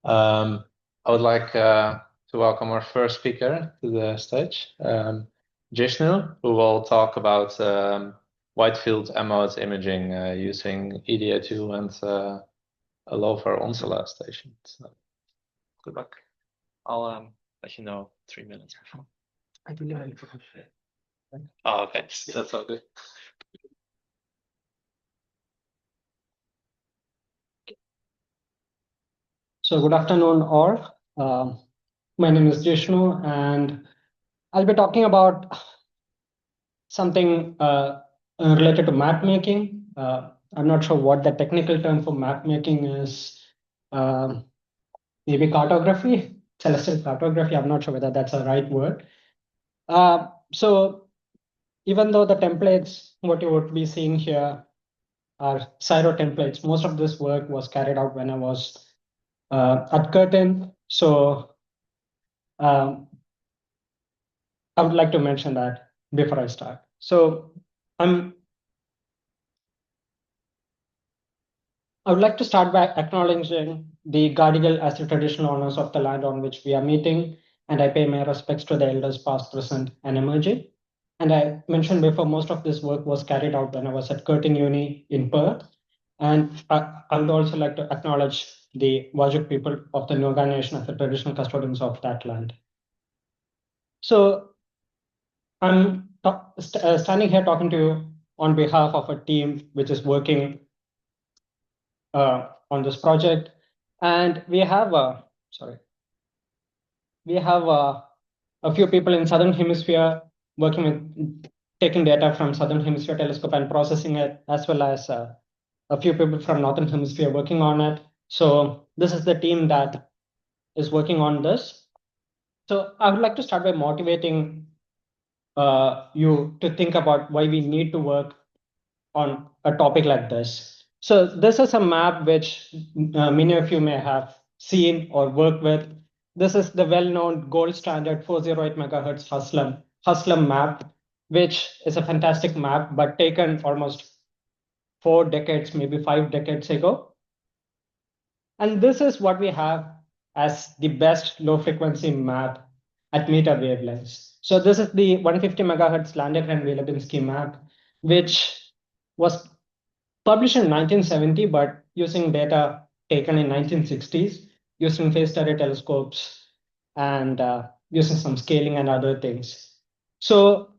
I would like to welcome our first speaker to the stage, Jishnu, who will talk about wide field mode imaging using EDA2 and a LOFAR Onsala station. So, good luck. I'll let you know 3 minutes before. I believe I forgot. Oh, okay. That's all good. So good afternoon, all. My name is Jishnu, and I'll be talking about something related to map making. I'm not sure what the technical term for map making is. Maybe cartography, celestial cartography. I'm not sure whether that's the right word. So even though the templates, what you would be seeing here are Cyro templates, most of this work was carried out when I was at Curtin. So I would like to mention that before I start. So I would like to start by acknowledging the Gadigal as the traditional owners of the land on which we are meeting, and I pay my respects to the elders past, present, and emerging. And I mentioned before, most of this work was carried out when I was at Curtin Uni in Perth. And I would also like to acknowledge the Wajik people of the Noga Nation as the traditional custodians of that land. So I'm standing here talking to you on behalf of a team which is working on this project, and we have a few people in Southern Hemisphere working with taking data from Southern Hemisphere telescope and processing it, as well as a few people from Northern Hemisphere working on it. So this is the team that is working on this. So I would like to start by motivating you to think about why we need to work on a topic like this. So this is a map which many of you may have seen or worked with. This is the well-known gold standard 408 megahertz Haslam map, which is a fantastic map, but taken almost 4 decades, maybe 5 decades ago. And this is what we have as the best low frequency map at meter wavelengths. So this is the 150 megahertz Landegren-Wielebinski map, which was published in 1970, but using data taken in 1960s, using phased array telescopes and using some scaling and other things. So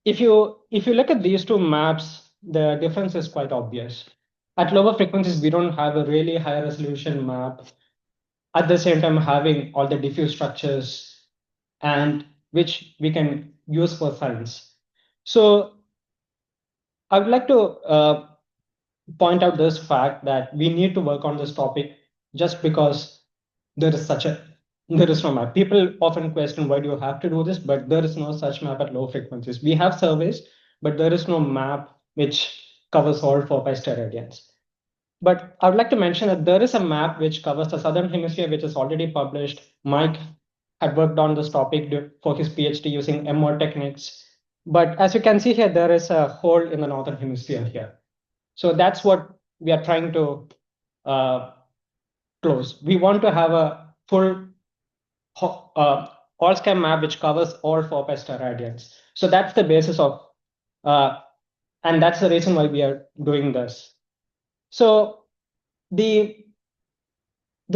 if you look at these two maps, the difference is quite obvious. At lower frequencies, we don't have a really high resolution map. At the same time, having all the diffuse structures and which we can use for science. So I would like to point out this fact that we need to work on this topic just because there is no map. People often question why do you have to do this, but there is no such map at low frequencies. We have surveys, but there is no map which covers all 4 pi steradians. But I would like to mention that there is a map which covers the Southern Hemisphere, which is already published. Mike had worked on this topic for his PhD using MO techniques. But as you can see here, there is a hole in the Northern Hemisphere here. So that's what we are trying to close. We want to have a full all-sky map which covers all 4 pi steradians. So that's the basis of, and that's the reason why we are doing this. So this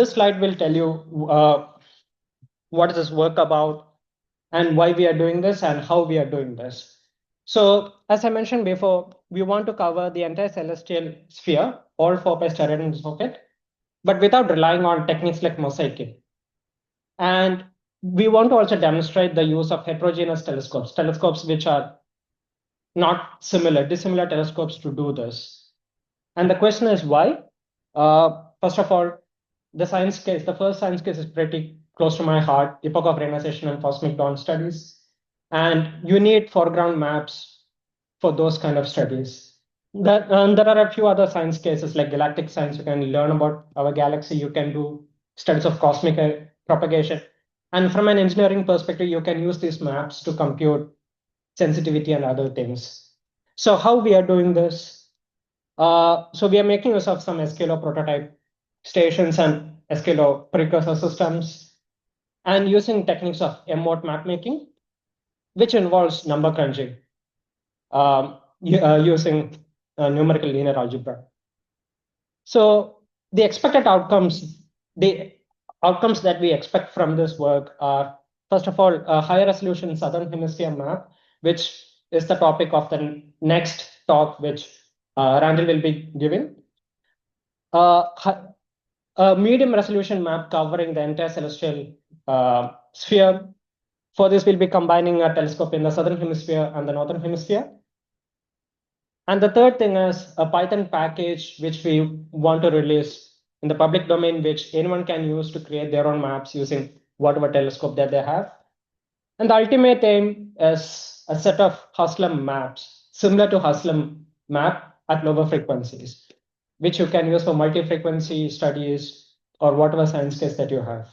slide will tell you what is this work about and why we are doing this and how we are doing this. So as I mentioned before, we want to cover the entire celestial sphere, all 4 pi steradians of it, but without relying on techniques like mosaicing. And we want to also demonstrate the use of heterogeneous telescopes which are not dissimilar telescopes to do this. And the question is why? First of all, the first science case is pretty close to my heart, epoch of reionization and cosmic dawn studies. And you need foreground maps for those kind of studies. There are a few other science cases like galactic science. You can learn about our galaxy. You can do studies of cosmic propagation. And from an engineering perspective, you can use these maps to compute sensitivity and other things. So how we are doing this? So we are making use of some SKLO prototype stations and Eskilo precursor systems, and using techniques of M-mode map making, which involves number crunching using numerical linear algebra. So the outcomes that we expect from this work are, first of all, a higher resolution Southern Hemisphere map, which is the topic of the next talk, which Randall will be giving. A medium resolution map covering the entire celestial sphere. For this, we'll be combining a telescope in the Southern Hemisphere and the Northern Hemisphere. And the third thing is a Python package, which we want to release in the public domain, which anyone can use to create their own maps using whatever telescope that they have. And the ultimate aim is a set of Haslam maps, similar to Haslam map at lower frequencies, which you can use for multi-frequency studies or whatever science case that you have.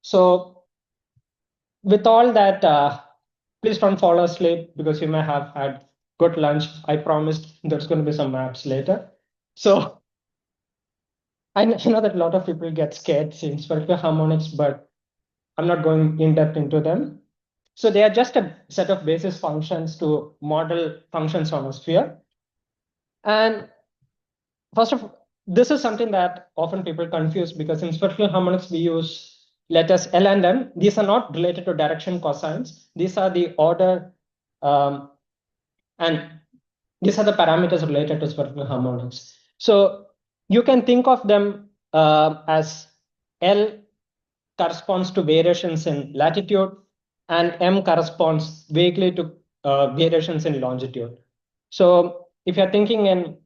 So with all that, please don't fall asleep because you may have had good lunch. I promised there's going to be some maps later. So I know that a lot of people get scared seeing spherical harmonics, but I'm not going in depth into them. So they are just a set of basis functions to model functions on a sphere. And first of all, this is something that often people confuse because in spherical harmonics, we use letters L and M. These are not related to direction cosines. These are the order and these are the parameters related to spherical harmonics. So you can think of them as L corresponds to variations in latitude and M corresponds vaguely to variations in longitude. So if you're thinking in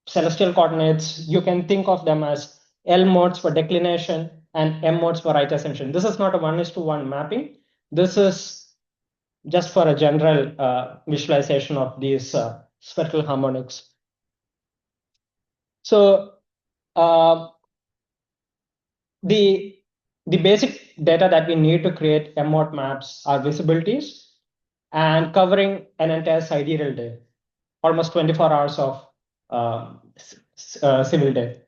celestial coordinates, you can think of them as L modes for declination and M modes for right ascension. This is not a 1:1 mapping. This is just for a general visualization of these spherical harmonics. So the basic data that we need to create M-mode maps are visibilities and covering an entire sidereal day, almost 24 hours of civil day.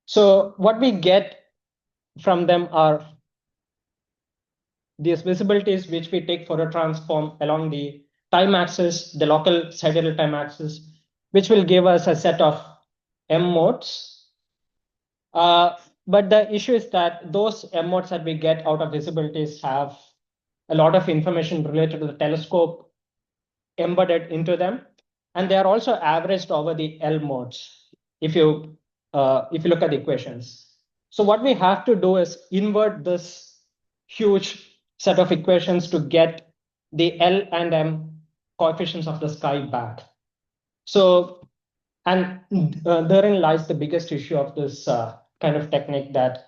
So what we get from them are these visibilities, which we take for a transform along the time axis, the local sidereal time axis, which will give us a set of M modes. But the issue is that those M modes that we get out of visibilities have a lot of information related to the telescope embedded into them. And they are also averaged over the L modes if you look at the equations. So what we have to do is invert this huge set of equations to get the L and M coefficients of the sky back. So, and therein lies the biggest issue of this kind of technique, that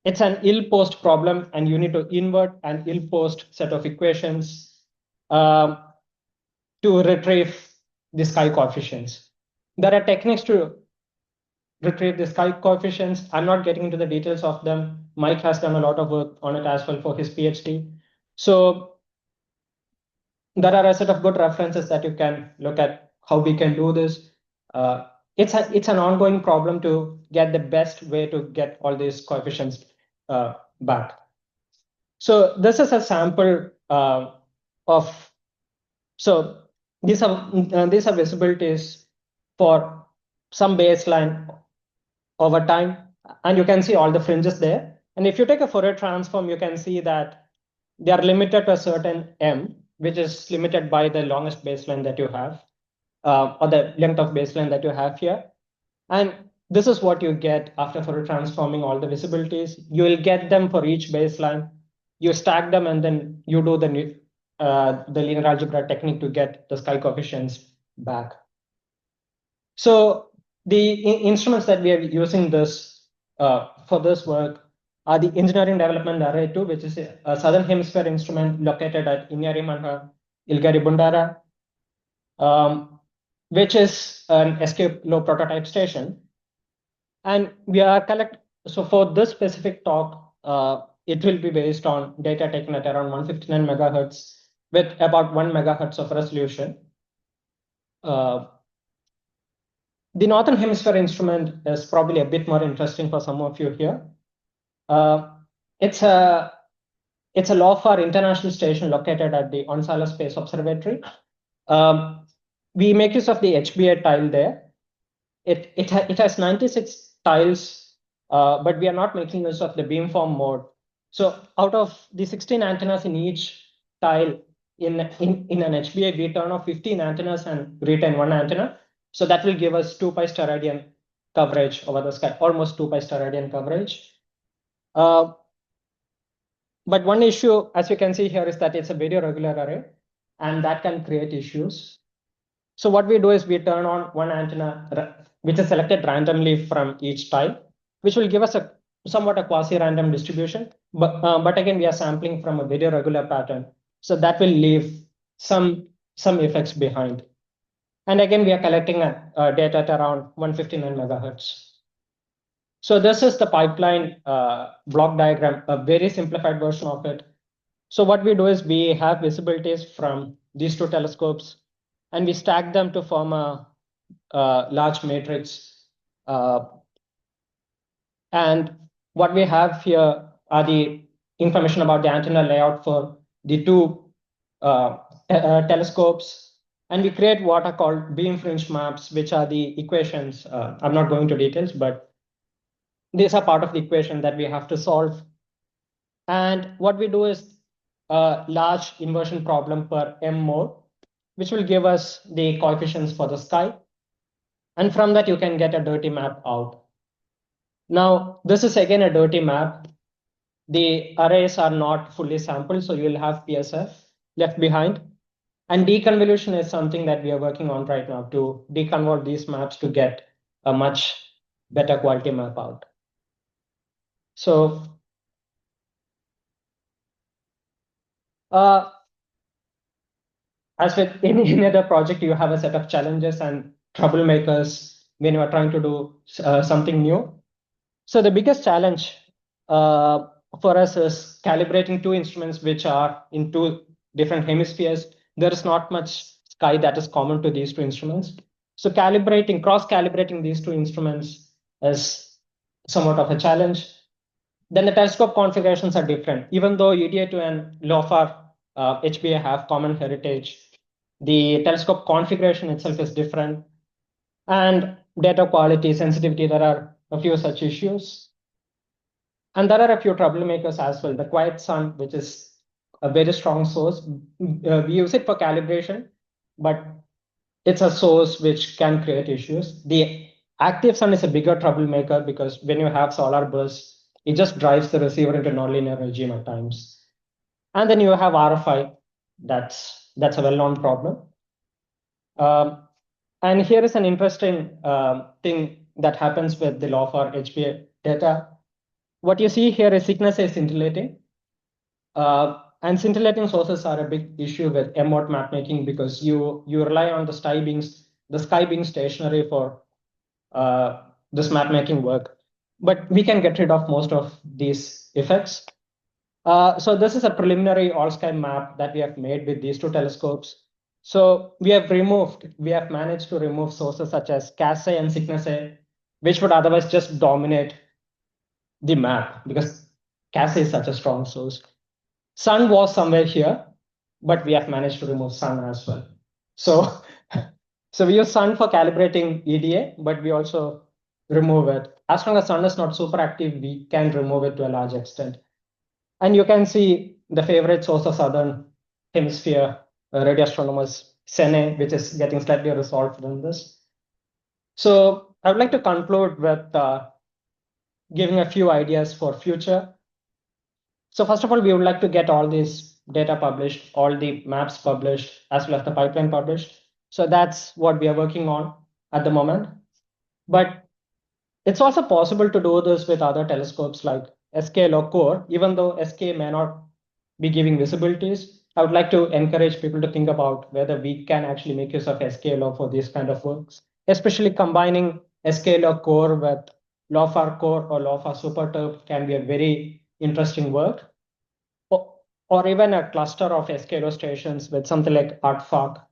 it's an ill-posed problem and you need to invert an ill-posed set of equations to retrieve the sky coefficients. There are techniques to retrieve the sky coefficients. I'm not getting into the details of them. Mike has done a lot of work on it as well for his PhD. So there are a set of good references that you can look at how we can do this. It's an ongoing problem to get the best way to get all these coefficients back. So this is a sample of, so these are visibilities for some baseline over time, and you can see all the fringes there. And if you take a Fourier transform, you can see that they are limited to a certain M, which is limited by the longest baseline that you have, or the length of baseline that you have here. And this is what you get after Fourier transforming all the visibilities. You will get them for each baseline. You stack them, and then you do the linear algebra technique to get the sky coefficients back. So the instruments that we are using this for this work are the Engineering Development Array 2, which is a Southern Hemisphere instrument located at Inyarimanha, Ilgari Bundara, which is an escape low prototype station. And we are so for this specific talk, it will be based on data taken at around 159 megahertz with about 1 megahertz of resolution. The Northern Hemisphere instrument is probably a bit more interesting for some of you here. It's a LOFAR international station located at the Onsala Space Observatory. We make use of the HBA tile there. It has 96 tiles, but we are not making use of the beamform mode. So out of the 16 antennas in each tile in an HBA, we turn off 15 antennas and retain one antenna. So that will give us 2 pi steradian coverage over the sky, almost 2 pi steradian coverage. But one issue, as you can see here, is that it's a very regular array, and that can create issues. So what we do is we turn on one antenna, which is selected randomly from each tile, which will give us a somewhat a quasi-random distribution. But again, we are sampling from a very regular pattern. So that will leave some effects behind. And again, we are collecting data at around 159 megahertz. So this is the pipeline block diagram, a very simplified version of it. So what we do is we have visibilities from these two telescopes, and we stack them to form a large matrix. And what we have here are the information about the antenna layout for the two telescopes. And we create what are called beam fringe maps, which are the equations. I'm not going into details, but these are part of the equation that we have to solve. And what we do is a large inversion problem per M mode, which will give us the coefficients for the sky. And from that, you can get a dirty map out. Now, this is again a dirty map. The arrays are not fully sampled, so you'll have PSF left behind. And deconvolution is something that we are working on right now to deconvert these maps to get a much better quality map out. So as with any other project, you have a set of challenges and troublemakers when you are trying to do something new. So the biggest challenge for us is calibrating two instruments which are in two different hemispheres. There is not much sky that is common to these two instruments. So cross-calibrating these two instruments is somewhat of a challenge. Then the telescope configurations are different. Even though UDA2 and LOFAR HBA have common heritage, the telescope configuration itself is different. And data quality, sensitivity, there are a few such issues. And there are a few troublemakers as well. The quiet sun, which is a very strong source. We use it for calibration, but it's a source which can create issues. The active sun is a bigger troublemaker because when you have solar bursts, it just drives the receiver into nonlinear regime at times. And then you have RFI. That's a well-known problem. And here is an interesting thing that happens with the LOFAR HBA data. What you see here is thickness is scintillating. And scintillating sources are a big issue with M-mode mapmaking because you rely on the sky being stationary for this mapmaking work. But we can get rid of most of these effects. So this is a preliminary all-sky map that we have made with these two telescopes. So we have managed to remove sources such as Cas A and Cygnus A, which would otherwise just dominate the map because Cas A is such a strong source. Sun was somewhere here, but we have managed to remove sun as well. So we use sun for calibrating EDA, but we also remove it. As long as sun is not super active, we can remove it to a large extent. And you can see the favorite source of Southern Hemisphere radio astronomers, Sene, which is getting slightly resolved in this. So I would like to conclude with giving a few ideas for future. So first of all, we would like to get all this data published, all the maps published, as well as the pipeline published. So that's what we are working on at the moment. But it's also possible to do this with other telescopes like SKLO core, even though SK may not be giving visibilities. I would like to encourage people to think about whether we can actually make use of SKLO for these kind of works, especially combining SKLO core with LOFAR core or LOFAR superturf can be a very interesting work. Or even a cluster of SKLO stations with something like ARTFARC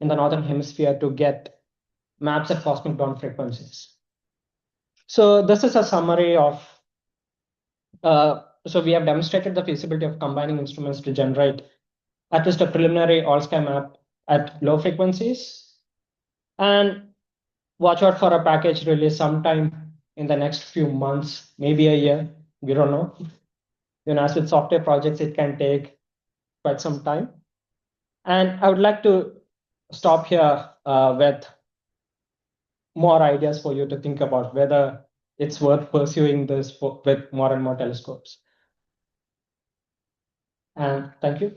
in the Northern Hemisphere to get maps at cosmic dawn frequencies. So this is a summary of, so we have demonstrated the feasibility of combining instruments to generate at least a preliminary all-sky map at low frequencies. And watch out for a package release sometime in the next few months, maybe a year, we don't know. As with software projects, it can take quite some time. And I would like to stop here with more ideas for you to think about whether it's worth pursuing this with more and more telescopes. And thank you.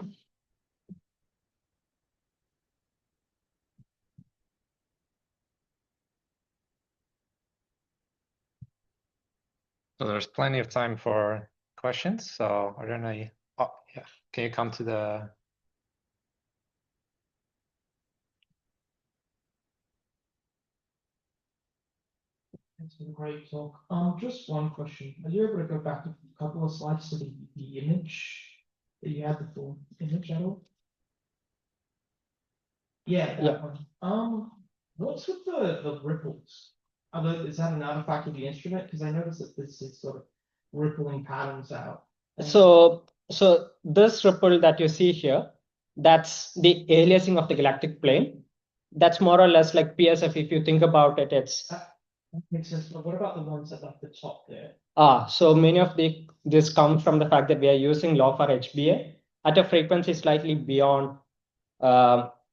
So there's plenty of time for questions. So I don't know. Oh, yeah. Can you come to the? It's been a great talk. Just one question. Are you able to go back a couple of slides to the image that you had before? Image at all? Yeah, that one. What's with the ripples? Is that an artifact of the instrument? Because I noticed that this is sort of rippling patterns out. So this ripple that you see here, that's the aliasing of the galactic plane. That's more or less like PSF. If you think about it, it's That makes sense. But what about the ones at the top there? so many of this come from the fact that we are using law for HBA at a frequency slightly beyond.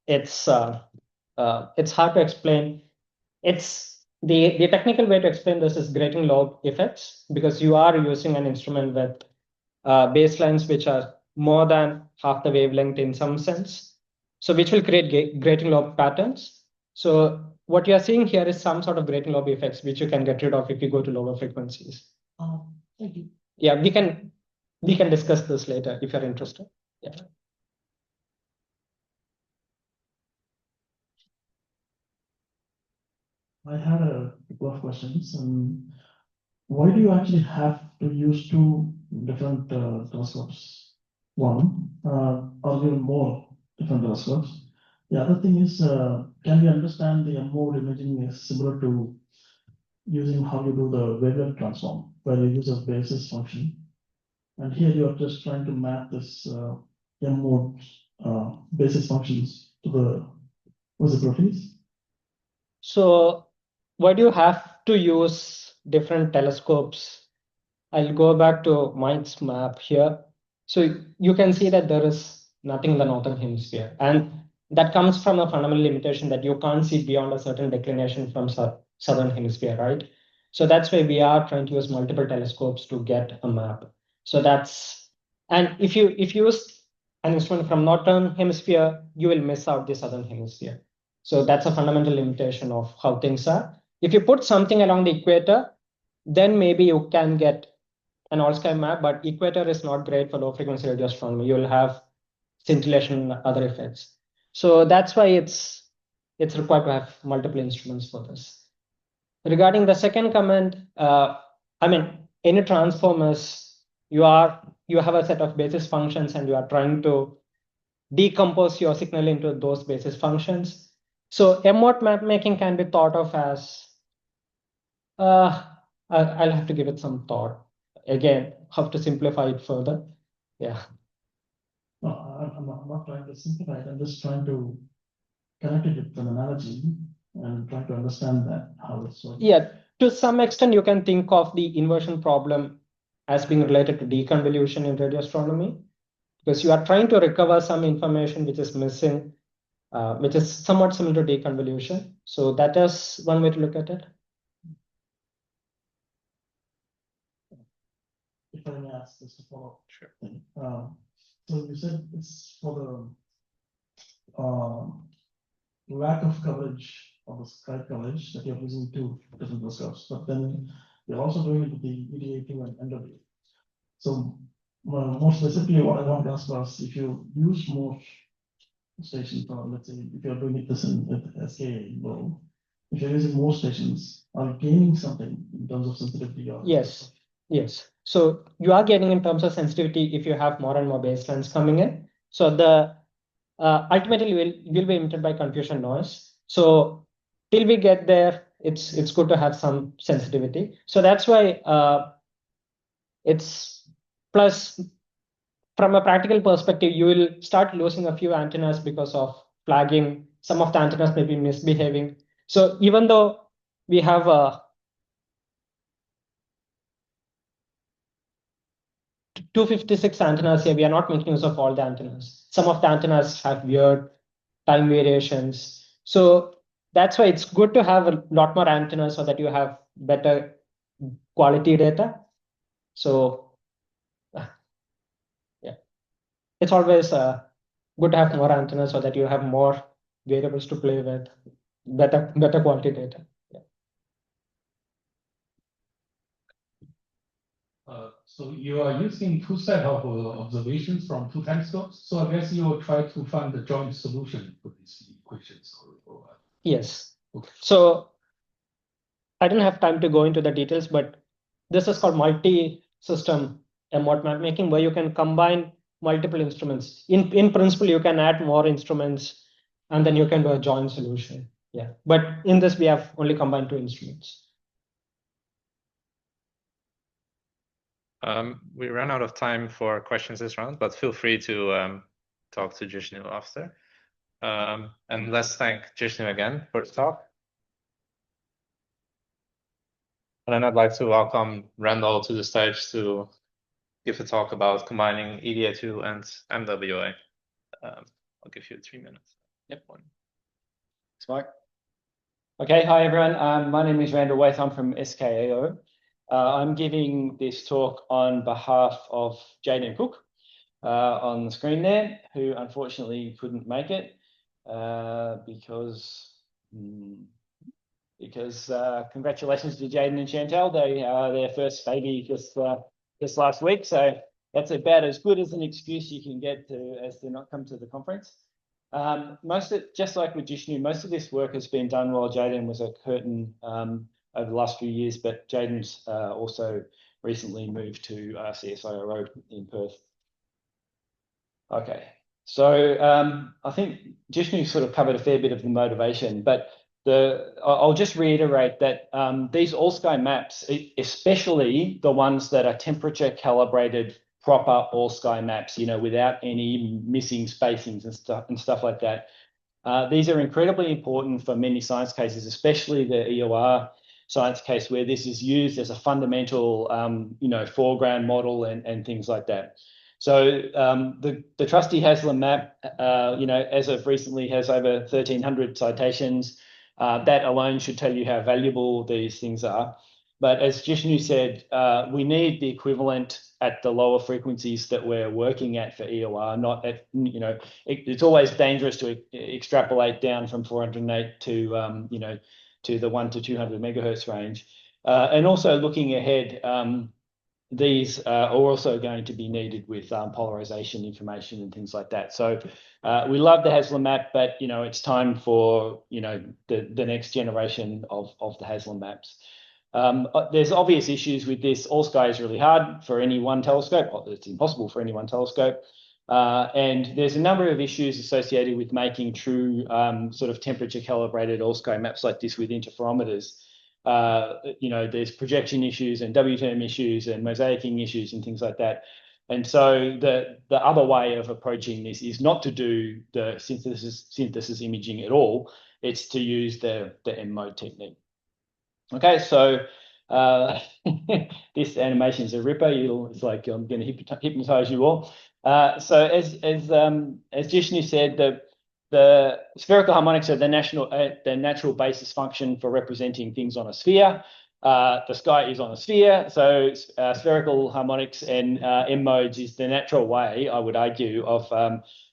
It's hard to explain. It's the technical way to explain this is grating lobe effects, because you are using an instrument with baselines which are more than half the wavelength in some sense, so which will create grating lobe patterns. So what you are seeing here is some sort of grating lobe effects which you can get rid of if you go to lower frequencies. Thank you. Yeah, we can discuss this later if you're interested. Yeah. I had a couple of questions. Why do you actually have to use two different telescopes? One, or even more different telescopes. The other thing is, can we understand the mode imaging is similar to using how you do the wavelet transform, where you use a basis function, and here you are just trying to map this M mode basis functions to the visibilities. So why do you have to use different telescopes? I'll go back to Mike's map here. So you can see that there is nothing in the northern hemisphere, and that comes from a fundamental limitation that you can't see beyond a certain declination from southern hemisphere, right? So that's why we are trying to use multiple telescopes to get a map. So that's, and if you use an instrument from northern hemisphere, you will miss out the southern hemisphere. So that's a fundamental limitation of how things are. If you put something along the equator, then maybe you can get an all-sky map, but equator is not great for low frequency radio astronomy. You'll have scintillation and other effects. So that's why it's required to have multiple instruments for this. Regarding the second comment, I mean, any transform is you have a set of basis functions and you are trying to decompose your signal into those basis functions. So M-mode map making can be thought of as, I'll have to give it some thought. Again, have to simplify it further. Yeah. No, I'm not trying to simplify it. I'm just trying to connect it with an analogy and try to understand that how it's working. Yeah, to some extent, you can think of the inversion problem as being related to deconvolution in radio astronomy, because you are trying to recover some information which is missing, which is somewhat similar to deconvolution. So that is one way to look at it. If I may ask this to follow up. Sure. So you said it's for the lack of coverage of the sky coverage that you're using two different telescopes, but then you're also doing it with the EDA2 and NW. So more specifically, what I want to ask was if you use more stations, or let's say if you're doing this in SK mode, if you're using more stations, are you gaining something in terms of sensitivity? Or yes. So you are getting in terms of sensitivity if you have more and more baselines coming in. So the ultimately will be limited by confusion noise. So till we get there, it's good to have some sensitivity. So that's why it's plus from a practical perspective, you will start losing a few antennas because of flagging. Some of the antennas may be misbehaving. So even though we have a 256 antennas here, we are not making use of all the antennas. Some of the antennas have weird time variations. So that's why it's good to have a lot more antennas so that you have better quality data. So yeah, it's always good to have more antennas so that you have more variables to play with, better quality data. So you are using two set of observations from two telescopes. So I guess you will try to find the joint solution for these equations. Or Yes. okay. So I don't have time to go into the details, but this is called multi-system mode map making, where you can combine multiple instruments. In principle, you can add more instruments, and then you can do a joint solution. Yeah. But in this, we have only combined 2 instruments. We ran out of time for questions this round, but feel free to talk to Jishnu after. And let's thank Jishnu again for his talk. And then I'd like to welcome Randall to the stage to give a talk about combining EDA2 and MWA. I'll give you 3 minutes. Yep. Thanks, Mike. Okay, hi everyone. My name is Randall Waith. I'm from SKAO. I'm giving this talk on behalf of Jaden Cook on the screen there, who unfortunately couldn't make it because congratulations to Jaden and Chantal. They are their first baby this last week, so that's about as good as an excuse you can get as to not come to the conference. Just like with Jishnu, most of this work has been done while Jaden was at Curtin over the last few years, but Jaden's also recently moved to CSIRO in Perth. Okay, so I think Jishnu sort of covered a fair bit of the motivation, but I'll just reiterate that these all-sky maps, especially the ones that are temperature calibrated proper all-sky maps, without any missing spacings and stuff like that. These are incredibly important for many science cases, especially the EOR science case, where this is used as a fundamental, foreground model and things like that. So the trusty Haslam map, as of recently, has over 1,300 citations. That alone should tell you how valuable these things are. But as Jishnu said, we need the equivalent at the lower frequencies that we're working at for EOR, not at, it's always dangerous to extrapolate down from 408 to the 1 to 200 megahertz range. And also looking ahead, these are also going to be needed with polarization information and things like that. So we love the Haslam map, but it's time for the next generation of the Haslam maps. There's obvious issues with this. All sky is really hard for any one telescope. It's impossible for any one telescope. And there's a number of issues associated with making true sort of temperature calibrated all sky maps like this with interferometers. There's projection issues and W-term issues and mosaicing issues and things like that. And so the other way of approaching this is not to do the synthesis imaging at all. It's to use the M-mode technique. Okay, so this animation is a ripper. It's like I'm going to hypnotize you all. So as Jishnu said, the spherical harmonics are the natural basis function for representing things on a sphere. The sky is on a sphere, so spherical harmonics and M modes is the natural way, I would argue, of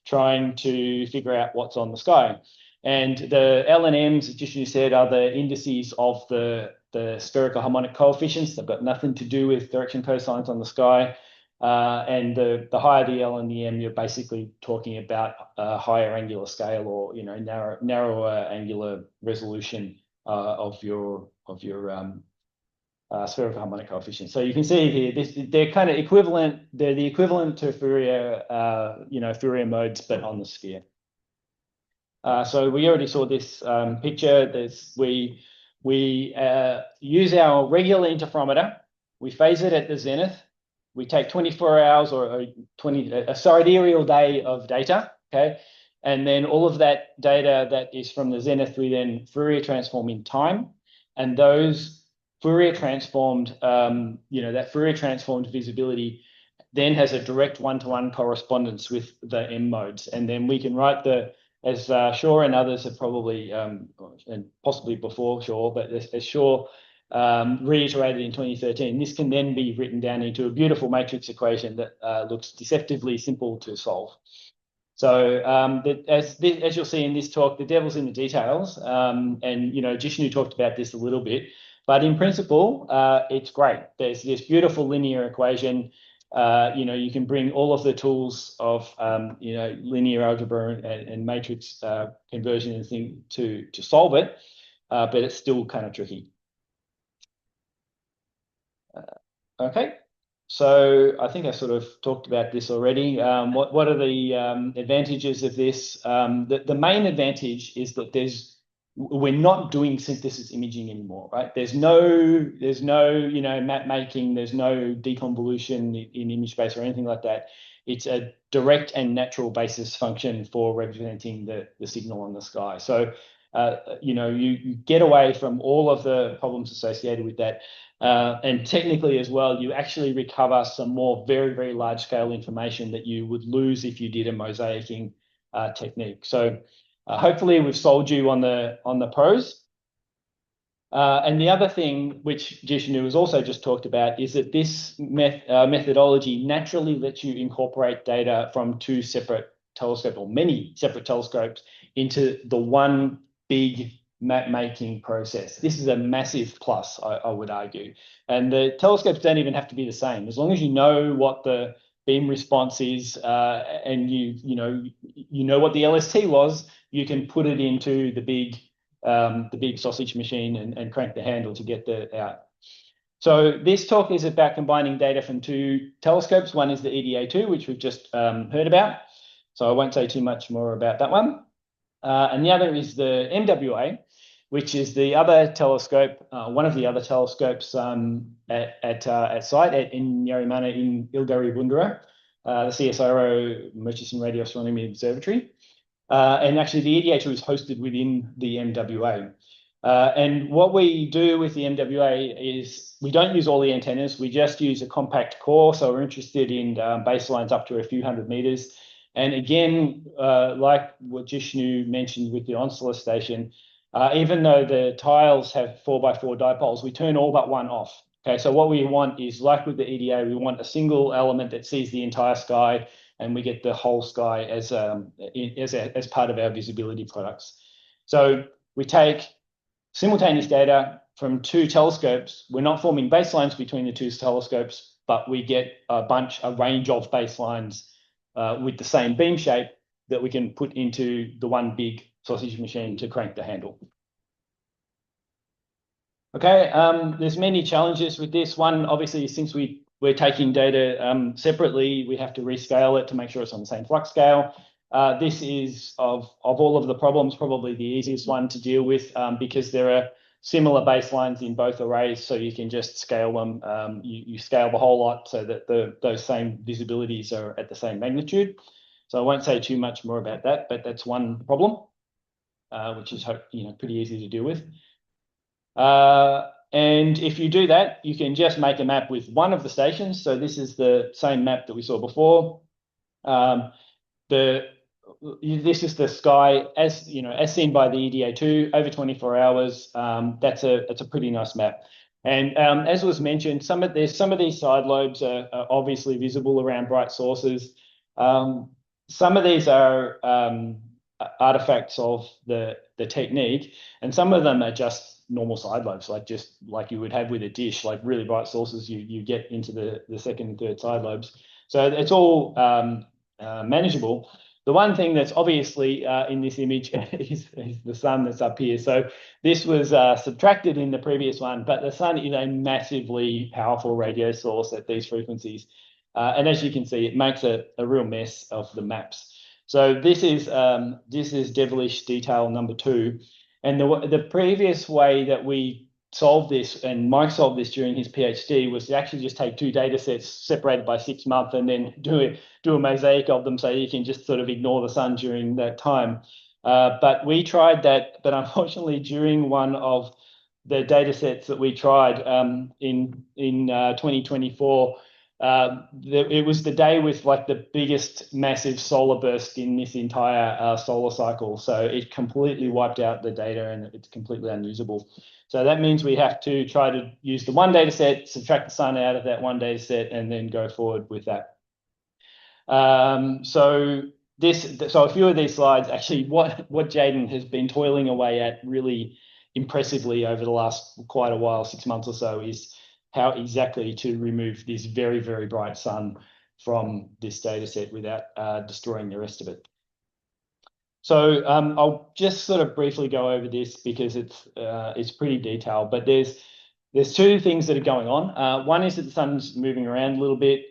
trying to figure out what's on the sky. And the L and M's, as Jishnu said, are the indices of the spherical harmonic coefficients. They've got nothing to do with direction cosines on the sky. And the higher the L and the M, you're basically talking about a higher angular scale or narrower angular resolution of your spherical harmonic coefficient. So you can see here, they're kind of equivalent. They're the equivalent to Fourier, Fourier modes, but on the sphere. So we already saw this picture. We use our regular interferometer. We phase it at the zenith. We take 24 hours or a sidereal day of data, okay? And then all of that data that is from the zenith, we then Fourier transform in time. And those Fourier transformed, that Fourier transformed visibility then has a direct one-to-one correspondence with the M modes. And then we can write as Shaw and others have probably, and possibly before Shaw, but as Shaw reiterated in 2013, this can then be written down into a beautiful matrix equation that looks deceptively simple to solve. So as you'll see in this talk, the devil's in the details, and Jishnu talked about this a little bit, but in principle, it's great. There's this beautiful linear equation. You can bring all of the tools of linear algebra and matrix conversion and thing to solve it, but it's still kind of tricky. Okay, so I think I sort of talked about this already. What are the advantages of this? The main advantage is that we're not doing synthesis imaging anymore, right? There's no map making, there's no deconvolution in image space or anything like that. It's a direct and natural basis function for representing the signal on the sky. So you get away from all of the problems associated with that. And technically as well, you actually recover some more very, very large scale information that you would lose if you did a mosaicing technique. So hopefully we've sold you on the pros. And the other thing, which Jishnu has also just talked about, is that this methodology naturally lets you incorporate data from two separate telescopes or many separate telescopes into the one big map making process. This is a massive plus, I would argue. And the telescopes don't even have to be the same. As long as you know what the beam response is and you know what the LST was, you can put it into the big sausage machine and crank the handle to get out. So this talk is about combining data from two telescopes. One is the EDA2, which we've just heard about. So I won't say too much more about that one. And the other is the MWA, which is the other telescope, one of the other telescopes at site in Yarimana in Ilgari-Bundara, the CSIRO Murchison Radio Astronomy Observatory. And actually the EDA2 is hosted within the MWA. And what we do with the MWA is we don't use all the antennas, we just use a compact core. So we're interested in baselines up to a few hundred meters. And again, like what Jishnu mentioned with the Onslow station, even though the tiles have 4x4 dipoles, we turn all but one off. Okay, so what we want is, like with the EDA, we want a single element that sees the entire sky, and we get the whole sky as part of our visibility products. So we take simultaneous data from two telescopes. We're not forming baselines between the two telescopes, but we get a range of baselines with the same beam shape that we can put into the one big sausage machine to crank the handle. Okay, there's many challenges with this. One, obviously, since we're taking data separately, we have to rescale it to make sure it's on the same flux scale. This is, of all of the problems, probably the easiest one to deal with because there are similar baselines in both arrays, so you can just scale them. You scale the whole lot so that those same visibilities are at the same magnitude. So I won't say too much more about that, but that's one problem, which is pretty easy to deal with. And if you do that, you can just make a map with one of the stations. So this is the same map that we saw before. This is the sky as seen by the EDA2 over 24 hours. That's a pretty nice map. And as was mentioned, some of these side lobes are obviously visible around bright sources. Some of these are artifacts of the technique, and some of them are just normal side lobes, like you would have with a dish, like really bright sources. You get into the second and third side lobes, so it's all manageable. The one thing that's obviously in this image is the sun that's up here. So this was subtracted in the previous one, but the sun is a massively powerful radio source at these frequencies. And as you can see, it makes a real mess of the maps. So this is devilish detail number 2. And the previous way that we solved this, and Mike solved this during his PhD, was to actually just take 2 data sets separated by 6 months and then do a mosaic of them so you can just sort of ignore the sun during that time. But we tried that, but unfortunately during one of the data sets that we tried in 2024, it was the day with like the biggest massive solar burst in this entire solar cycle. So it completely wiped out the data and it's completely unusable. So that means we have to try to use the one data set, subtract the sun out of that one data set, and then go forward with that. So a few of these slides, actually what Jaden has been toiling away at really impressively over the last quite a while, 6 months or so, is how exactly to remove this very, very bright sun from this data set without destroying the rest of it. So I'll just sort of briefly go over this because it's pretty detailed, but there's 2 things that are going on. One is that the sun's moving around a little bit.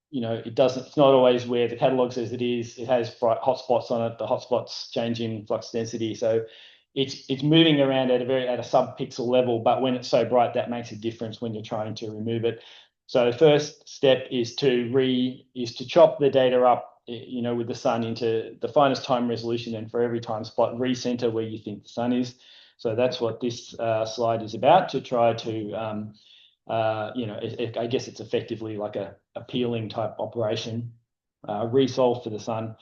You know, it's not always where the catalog says it is. It has bright hotspots on it. The hotspots change in flux density. So it's moving around at a sub-pixel level, but when it's so bright, that makes a difference when you're trying to remove it. So the first step is to chop the data up, you know, with the sun into the finest time resolution, and for every time spot, recenter where you think the sun is. So that's what this slide is about, to try to, you know, I guess it's effectively like a peeling type operation, resolve for the sun.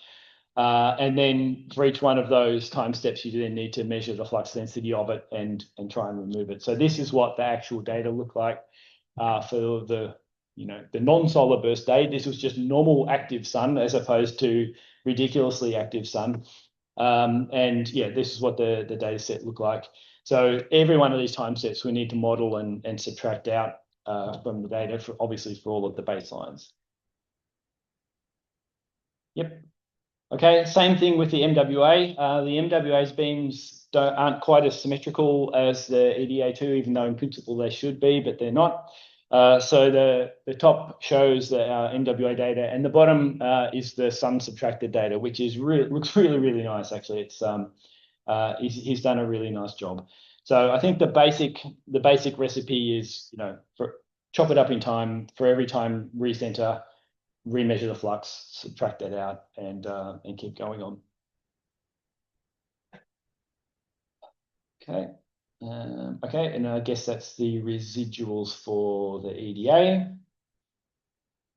And then for each one of those time steps, you then need to measure the flux density of it and try and remove it. So this is what the actual data look like for the non-solar burst day. This was just normal active sun as opposed to ridiculously active sun. And yeah, this is what the data set looked like. So every one of these time steps we need to model and subtract out from the data, obviously for all of the baselines. Yep. Okay, same thing with the MWA. The MWA's beams aren't quite as symmetrical as the EDA2, even though in principle they should be, but they're not. So the top shows the MWA data, and the bottom is the sun subtracted data, which looks really, really nice. Actually, it's he's done a really nice job. So I think the basic recipe is, you know, chop it up in time, for every time recenter, remeasure the flux, subtract that out, and keep going on. Okay. Okay, and I guess that's the residuals for the EDA.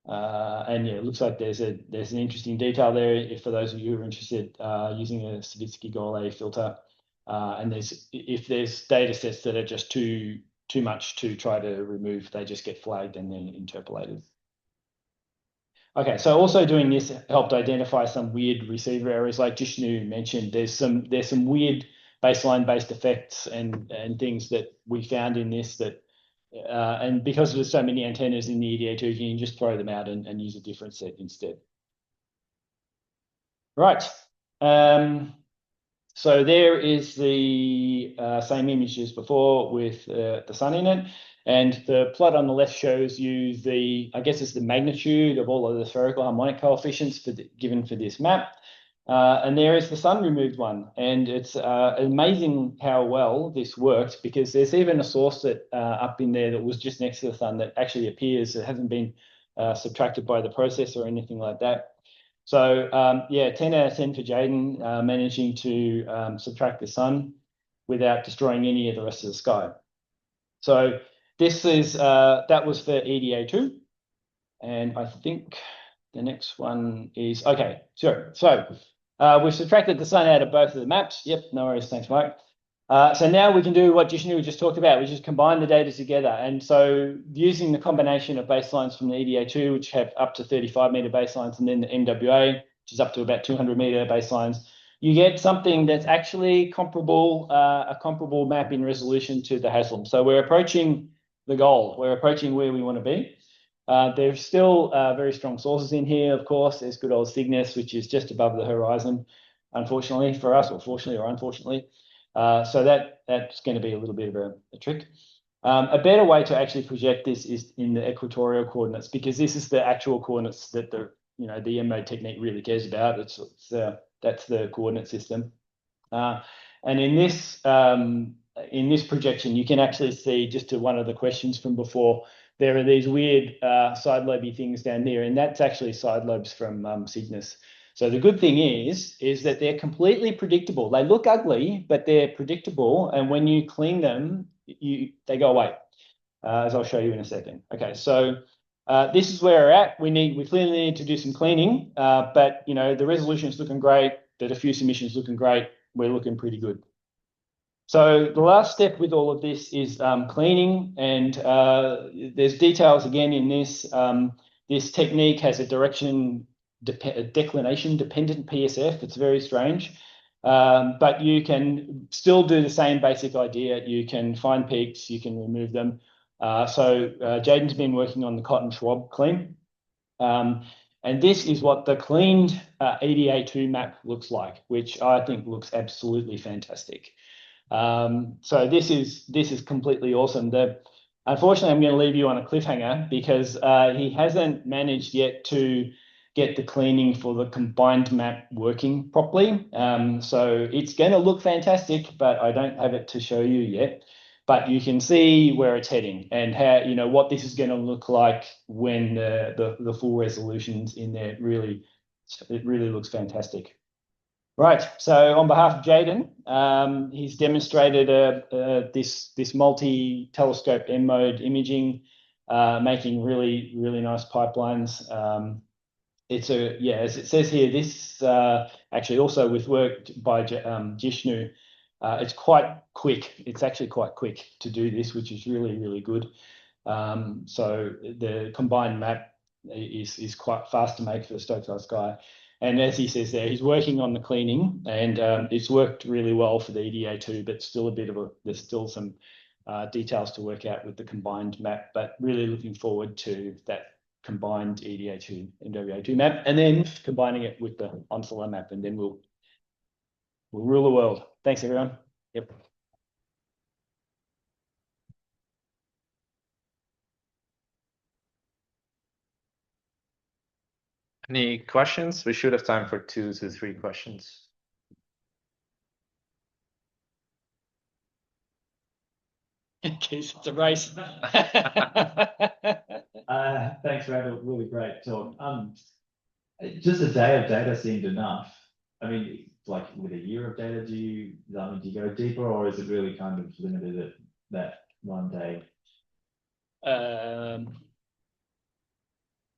And yeah, it looks like there's an interesting detail there for those of you who are interested using a Savitsky-Golay filter. And if there's data sets that are just too much to try to remove, they just get flagged and then interpolated. Okay, so also doing this helped identify some weird receiver errors, like Jishnu mentioned. There's some weird baseline-based effects and things that we found in this that, and because there's so many antennas in the EDA2, you can just throw them out and use a different set instead. Right. So there is the same image as before with the sun in it. And the plot on the left shows you I guess it's the magnitude of all of the spherical harmonic coefficients given for this map. And there is the sun removed one. And it's amazing how well this worked, because there's even a source that up in there that was just next to the sun that actually appears. It hasn't been subtracted by the process or anything like that. So yeah, 10 out of 10 for Jaden, managing to subtract the sun without destroying any of the rest of the sky. So this is that was for EDA2, and I think the next one is okay. Sure. So we've subtracted the sun out of both of the maps. Yep, no worries. Thanks, Mike. So now we can do what Jishnu just talked about, which is combine the data together. And so using the combination of baselines from the EDA2, which have up to 35-meter baselines, and then the MWA, which is up to about 200-meter baselines, you get something that's actually comparable, a comparable map in resolution to the Haslam. So we're approaching the goal. We're approaching where we want to be. There's still very strong sources in here, of course. There's good old Cygnus, which is just above the horizon, unfortunately for us, or fortunately or unfortunately. So that's going to be a little bit of a trick. A better way to actually project this is in the equatorial coordinates, because this is the actual coordinates that the M-mode technique really cares about. That's the coordinate system. And in this projection, you can actually see, just to one of the questions from before, there are these weird side lobey things down there, and that's actually side lobes from Cygnus. So the good thing is that they're completely predictable. They look ugly, but they're predictable, and when you clean them, they go away, as I'll show you in a second. Okay, so this is where we're at. We clearly need to do some cleaning, but the resolution is looking great. The diffuse emission is looking great. We're looking pretty good. So the last step with all of this is cleaning, and there's details again in this. This technique has a declination dependent PSF. It's very strange, but you can still do the same basic idea. You can find peaks, you can remove them. So Jaden's been working on the Cotton Schwab clean. And this is what the cleaned EDA2 map looks like, which I think looks absolutely fantastic. So this is completely awesome. Unfortunately, I'm going to leave you on a cliffhanger because he hasn't managed yet to get the cleaning for the combined map working properly. So it's going to look fantastic, but I don't have it to show you yet. But you can see where it's heading and how, what this is going to look like when the full resolution's in there. It really looks fantastic. Right. So on behalf of Jaden, he's demonstrated this multi-telescope M-mode imaging, making really, really nice pipelines. As it says here, this actually also with work by Jishnu. It's quite quick. It's actually quite quick to do this, which is really, really good. So the combined map is quite fast to make for the Stokes sky. And as he says there, he's working on the cleaning, and it's worked really well for the EDA2, but still there's still some details to work out with the combined map, but really looking forward to that combined EDA2 and WA2 map, and then combining it with the Onsala map, and then we'll rule the world. Thanks, everyone. Yep. Any questions? We should have time for 2 to 3 questions. In case it's a race. Thanks for having a really great talk. Just a day of data seemed enough. I mean, like with a year of data, do you go deeper, or is it really kind of limited at that one day?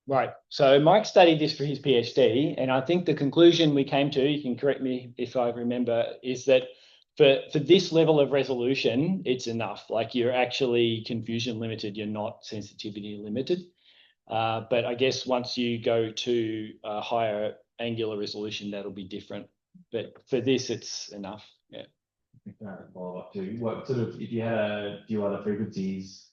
Right. So Mike studied this for his PhD, and I think the conclusion we came to, you can correct me if I remember, is that for this level of resolution, it's enough. Like you're actually confusion limited, you're not sensitivity limited. But I guess once you go to a higher angular resolution, that'll be different. But for this, it's enough. Yeah. Follow up too. What sort of, if you had a few other frequencies,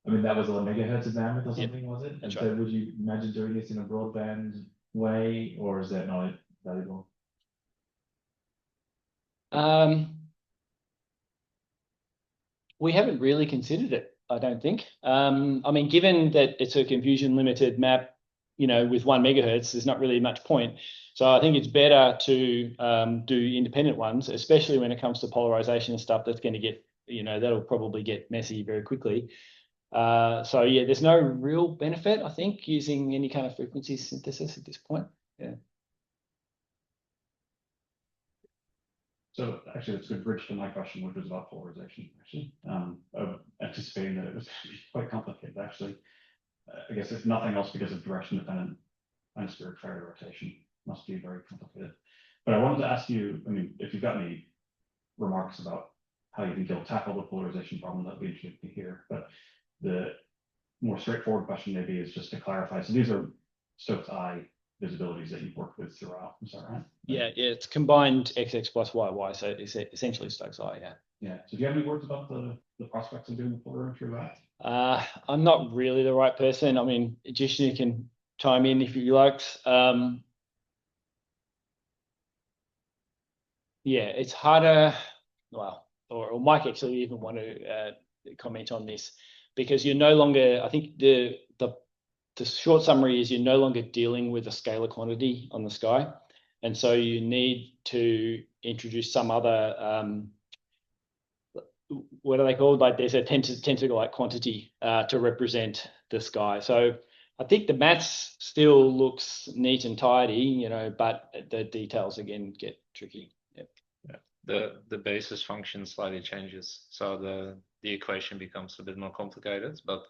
I mean, that was a megahertz of bandwidth or something, was it? And so would you imagine doing this in a broadband way, or is that not valuable? We haven't really considered it, I don't think. I mean, given that it's a confusion limited map, with 1 megahertz, there's not really much point. So I think it's better to do independent ones, especially when it comes to polarization and stuff that's going to get, that'll probably get messy very quickly. So yeah, there's no real benefit, I think, using any kind of frequency synthesis at this point. Yeah. So actually, it's a good bridge to my question, which was about polarization. Actually, anticipating that it was quite complicated. Actually, I guess if nothing else, because of direction-dependent ionosphere ferry rotation, must be very complicated. But I wanted to ask you, I mean, if you've got any remarks about how you think you'll tackle the polarization problem, that'd be interesting to hear. But the more straightforward question maybe is just to clarify. So these are Stokes I visibilities that you've worked with throughout. Is that right? Yeah, it's combined XX plus YY, so it's essentially Stokes I. Yeah. Yeah. So do you have any words about the prospects of doing the polarimetry of that? I'm not really the right person. I mean, Jishnu can chime in if he likes. Yeah, it's harder. Well, or Mike actually even want to comment on this, because you're no longer. I think the the short summary is you're no longer dealing with a scalar quantity on the sky. And so you need to introduce some other, what are they called? Like there's a tentacle-like quantity to represent the sky. So I think the maths still looks neat and tidy, you know, but the details again get tricky. Yep. Yeah. The basis function slightly changes, so the equation becomes a bit more complicated, but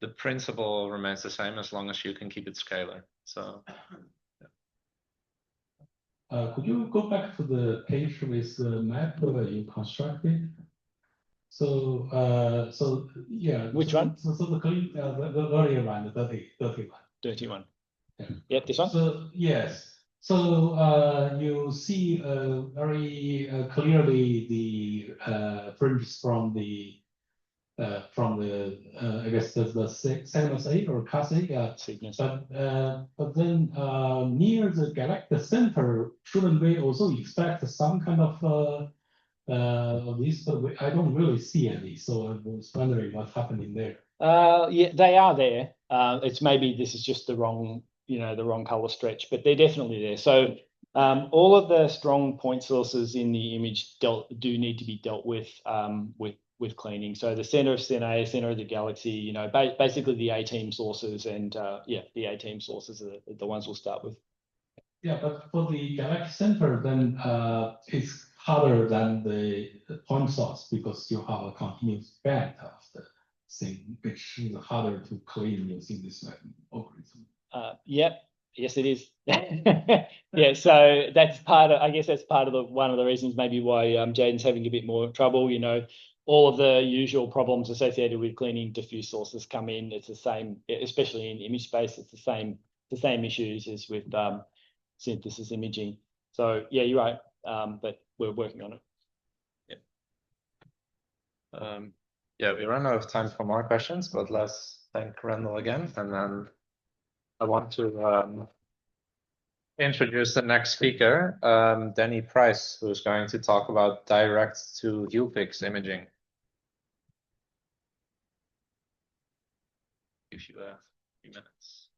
the principle remains the same as long as you can keep it scalar. So could you go back to the page with the map that you constructed? So, yeah. Which one? So the earlier one, the 31. 31. Yeah. Yep, this one? So, yes. So, you see very clearly the fringes from the I guess the Cygnus A or Cas A, Cygnus. but then near the galactic center, shouldn't we also expect some kind of these? But I don't really see any, so I was wondering what's happening there. Yeah, they are there. It's maybe this is just the wrong, you know, the wrong color stretch, but they're definitely there. So all of the strong point sources in the image do need to be dealt with cleaning. So the center of Cine, center of the galaxy, you know, basically the A-team sources, and yeah, the A-team sources are the ones we'll start with. Yeah, but for the galactic center, then it's harder than the point source because you have a continuous band of the thing, which is harder to clean using this algorithm. Yep. Yes, it is. Yeah, so that's part of, I guess that's part of one of the reasons maybe why Jaden's having a bit more trouble. You know, all of the usual problems associated with cleaning diffuse sources come in. It's the same, especially in image space. It's the same issues as with synthesis imaging. So yeah, you're right. But we're working on it. Yeah. Yeah, we run out of time for more questions, but let's thank Randall again, and then I want to introduce the next speaker, Danny Price, who's going to talk about direct to UPix imaging. Give you a few minutes.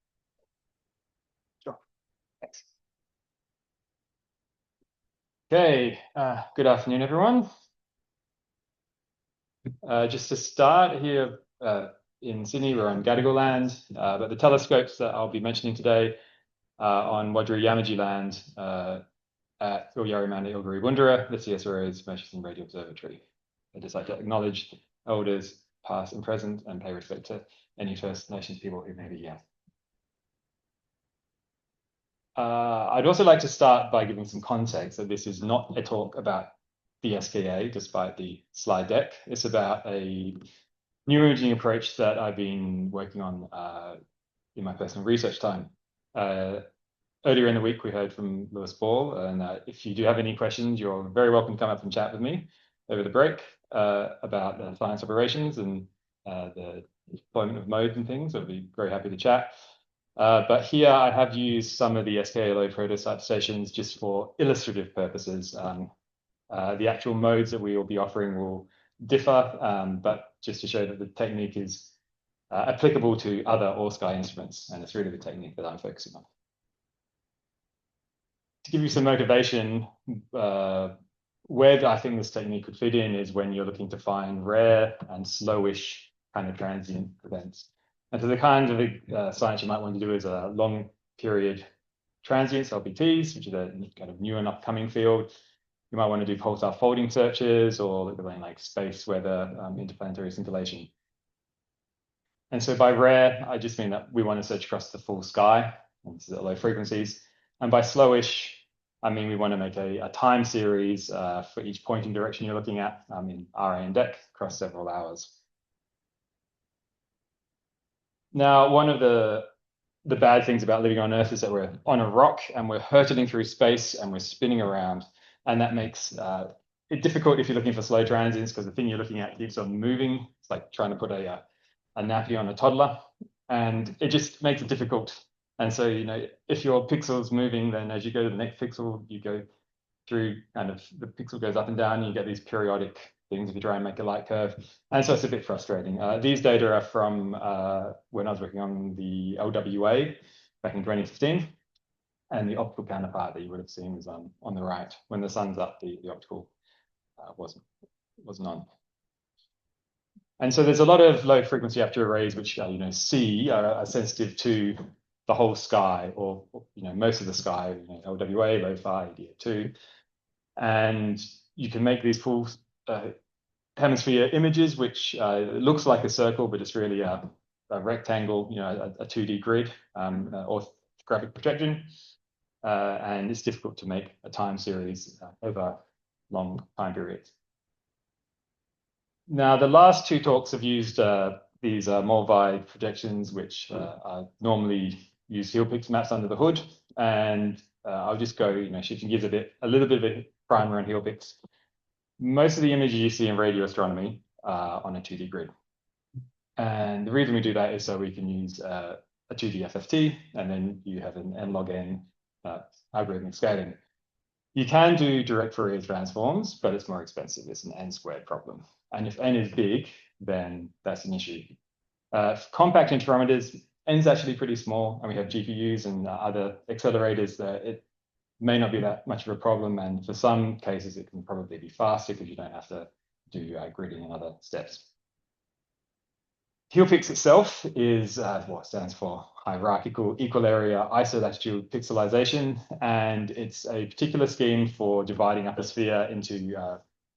Sure. Thanks. Okay, good afternoon, everyone. Just to start here in Sydney, we're on Gadigal land, but the telescopes that I'll be mentioning today are on Wadri Yamaji land at Ulyari Ilgari Wundara, the CSIRO's Murchison Radio Observatory. I'd just like to acknowledge elders past and present and pay respect to any First Nations people who may be here. I'd also like to start by giving some context that this is not a talk about the SKA, despite the slide deck. It's about a new imaging approach that I've been working on in my personal research time. Earlier in the week, we heard from Lewis Ball, and if you do have any questions, you're very welcome to come up and chat with me over the break about science operations and the deployment of modes and things. I'd be very happy to chat. But here I have used some of the SKA prototype stations just for illustrative purposes. The actual modes that we will be offering will differ, but just to show that the technique is applicable to other all-sky instruments, and it's really the technique that I'm focusing on. To give you some motivation, where I think this technique could fit in is when you're looking to find rare and slowish kind of transient events. And so the kind of science you might want to do is a long period transients, LPTs, which is a kind of new and upcoming field. You might want to do pulsar folding searches or look at like space weather, interplanetary scintillation. And so by rare, I just mean that we want to search across the full sky, and this is at low frequencies. And by slowish, I mean we want to make a time series for each pointing direction you're looking at in RA and DEC across several hours. Now, one of the bad things about living on Earth is that we're on a rock and we're hurtling through space and we're spinning around. And that makes it difficult if you're looking for slow transients because the thing you're looking at keeps on moving. It's like trying to put a nappy on a toddler, and it just makes it difficult. And so, you know, if your pixel's moving, then as you go to the next pixel, you go through kind of the pixel goes up and down, and you get these periodic things if you try and make a light curve. And so it's a bit frustrating. These data are from when I was working on the LWA back in 2015. And the optical counterpart that you would have seen is on the right. When the sun's up, the optical wasn't on. And so there's a lot of low frequency aperture arrays which C are sensitive to the whole sky, or most of the sky, LWA, low-fi, DO2, and you can make these full hemisphere images, which looks like a circle, but it's really a rectangle, a 2D grid, orthographic projection, and it's difficult to make a time series over long time periods. Now, the last two talks have used these Mulvi projections, which normally use Hillpix maps under the hood, and I'll just go, shifting gears a little bit of a primer on Hillpix. Most of the images you see in radio astronomy are on a 2D grid, and the reason we do that is so we can use a 2D FFT, and then you have an n log n algorithmic scaling. You can do direct Fourier transforms, but it's more expensive. It's an n² problem. And if n is big, then that's an issue. Compact interferometers, n is actually pretty small, and we have GPUs and other accelerators that it may not be that much of a problem. And for some cases, it can probably be faster because you don't have to do gridding and other steps. Hillpix itself is what stands for hierarchical equal area isolatitude pixelization, and it's a particular scheme for dividing up a sphere into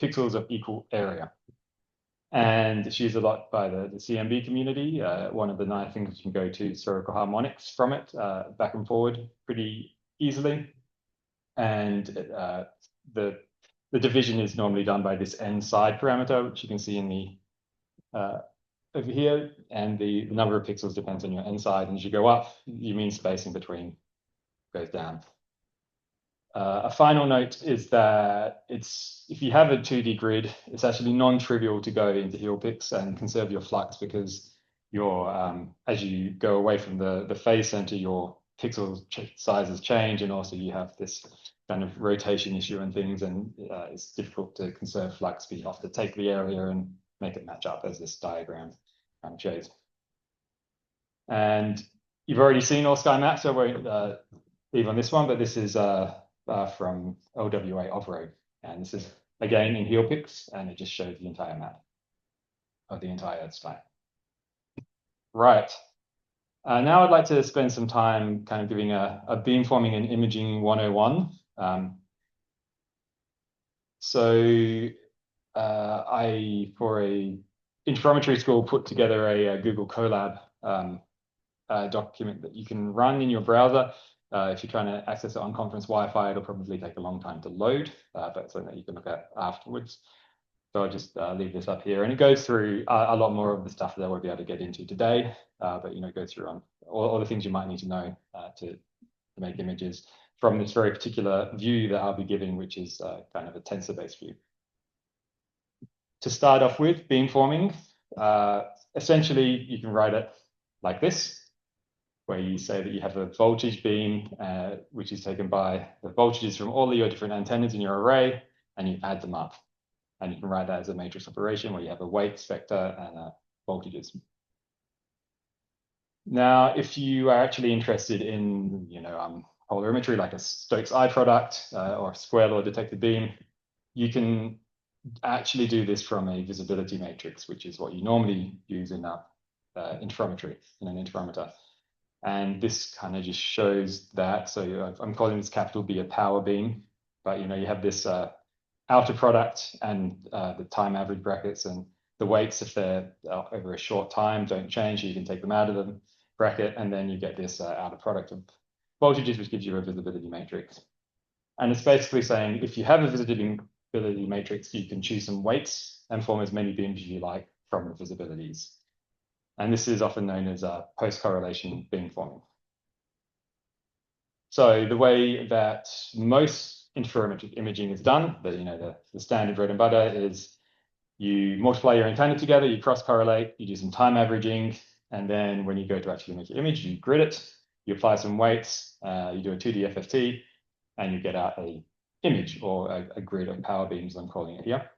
pixels of equal area. And it's used a lot by the CMB community. One of the nice things you can go to spherical harmonics from it, back and forward pretty easily. And the division is normally done by this n side parameter, which you can see in the over here, and the number of pixels depends on your n side. And as you go up, you mean spacing between goes down. A final note is that if you have a 2D grid, it's actually non-trivial to go into Hillpix and conserve your flux, because as you go away from the phase center, your pixel sizes change, and also you have this kind of rotation issue and things, and it's difficult to conserve flux, but you have to take the area and make it match up, as this diagram kind of shows. And you've already seen all sky maps, so I won't leave on this one, but this is from LWA off-road. And this is, again, in Hillpix, and it just shows the entire map of the entire sky. Right. Now I'd like to spend some time kind of giving a beamforming and imaging 101. I, for a interferometry school, put together a Google Colab document that you can run in your browser. If you're trying to access it on conference Wi-Fi, it'll probably take a long time to load, but it's something that you can look at afterwards. So I'll just leave this up here, and it goes through a lot more of the stuff that I won't be able to get into today, but it goes through on all the things you might need to know to make images from this very particular view that I'll be giving, which is kind of a tensor-based view. To start off with, beamforming, essentially you can write it like this, where you say that you have a voltage beam, which is taken by the voltages from all of your different antennas in your array, and you add them up. And you can write that as a matrix operation where you have a weight vector and voltages. Now, if you are actually interested in, polarimetry, like a Stokes I product or a square law detected beam, you can actually do this from a visibility matrix, which is what you normally use in interferometry, in an interferometer. And this kind of just shows that. So I'm calling this capital B a power beam, but you have this outer product and the time average brackets, and the weights, if they're over a short time, don't change. So you can take them out of the bracket, and then you get this outer product of voltages, which gives you a visibility matrix. And it's basically saying if you have a visibility matrix, you can choose some weights and form as many beams as you like from the visibilities. And this is often known as post-correlation beamforming. So the way that most interferometric imaging is done, the standard bread and butter, is you multiply your antenna together, you cross-correlate, you do some time averaging, and then when you go to actually make your image, you grid it, you apply some weights, you do a 2D FFT, and you get out a image, or a grid of power beams, I'm calling it here.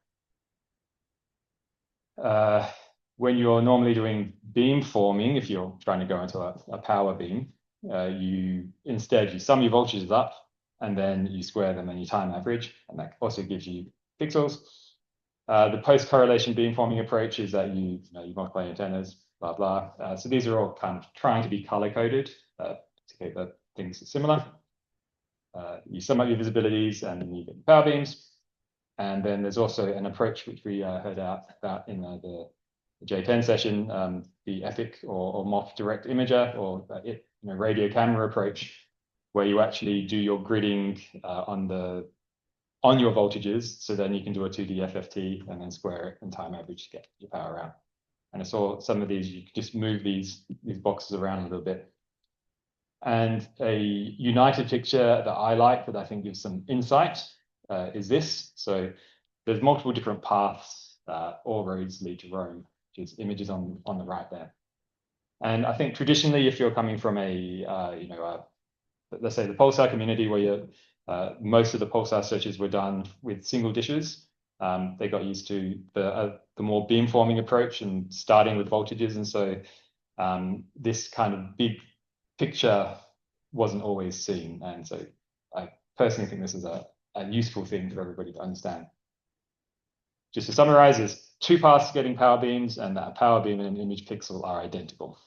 when you're normally doing beam forming, if you're trying to go into a power beam, you sum your voltages up and then you square them and you time average, and that also gives you pixels. The post-correlation beamforming approach is that you multiply antennas, blah, blah. So these are all kind of trying to be color-coded to keep the things similar. You sum up your visibilities and then you get power beams. And then there's also an approach which we heard about in the J10 session, the EPIC or MOF direct imager or radio camera approach, where you actually do your gridding on your voltages, so then you can do a 2D FFT and then square it and time average to get your power out. And I saw some of these, you can just move these boxes around a little bit. And a united picture that I like, that I think gives some insight, is this. So there's multiple different paths, all roads lead to Rome, which is images on the right there. And I think traditionally, if you're coming from let's say the pulsar community, where most of the pulsar searches were done with single dishes. They got used to the more beamforming approach and starting with voltages. And so this kind of big picture wasn't always seen. And so I personally think this is a useful thing for everybody to understand. Just to summarize, there's two paths to getting power beams, and that power beam and an image pixel are identical.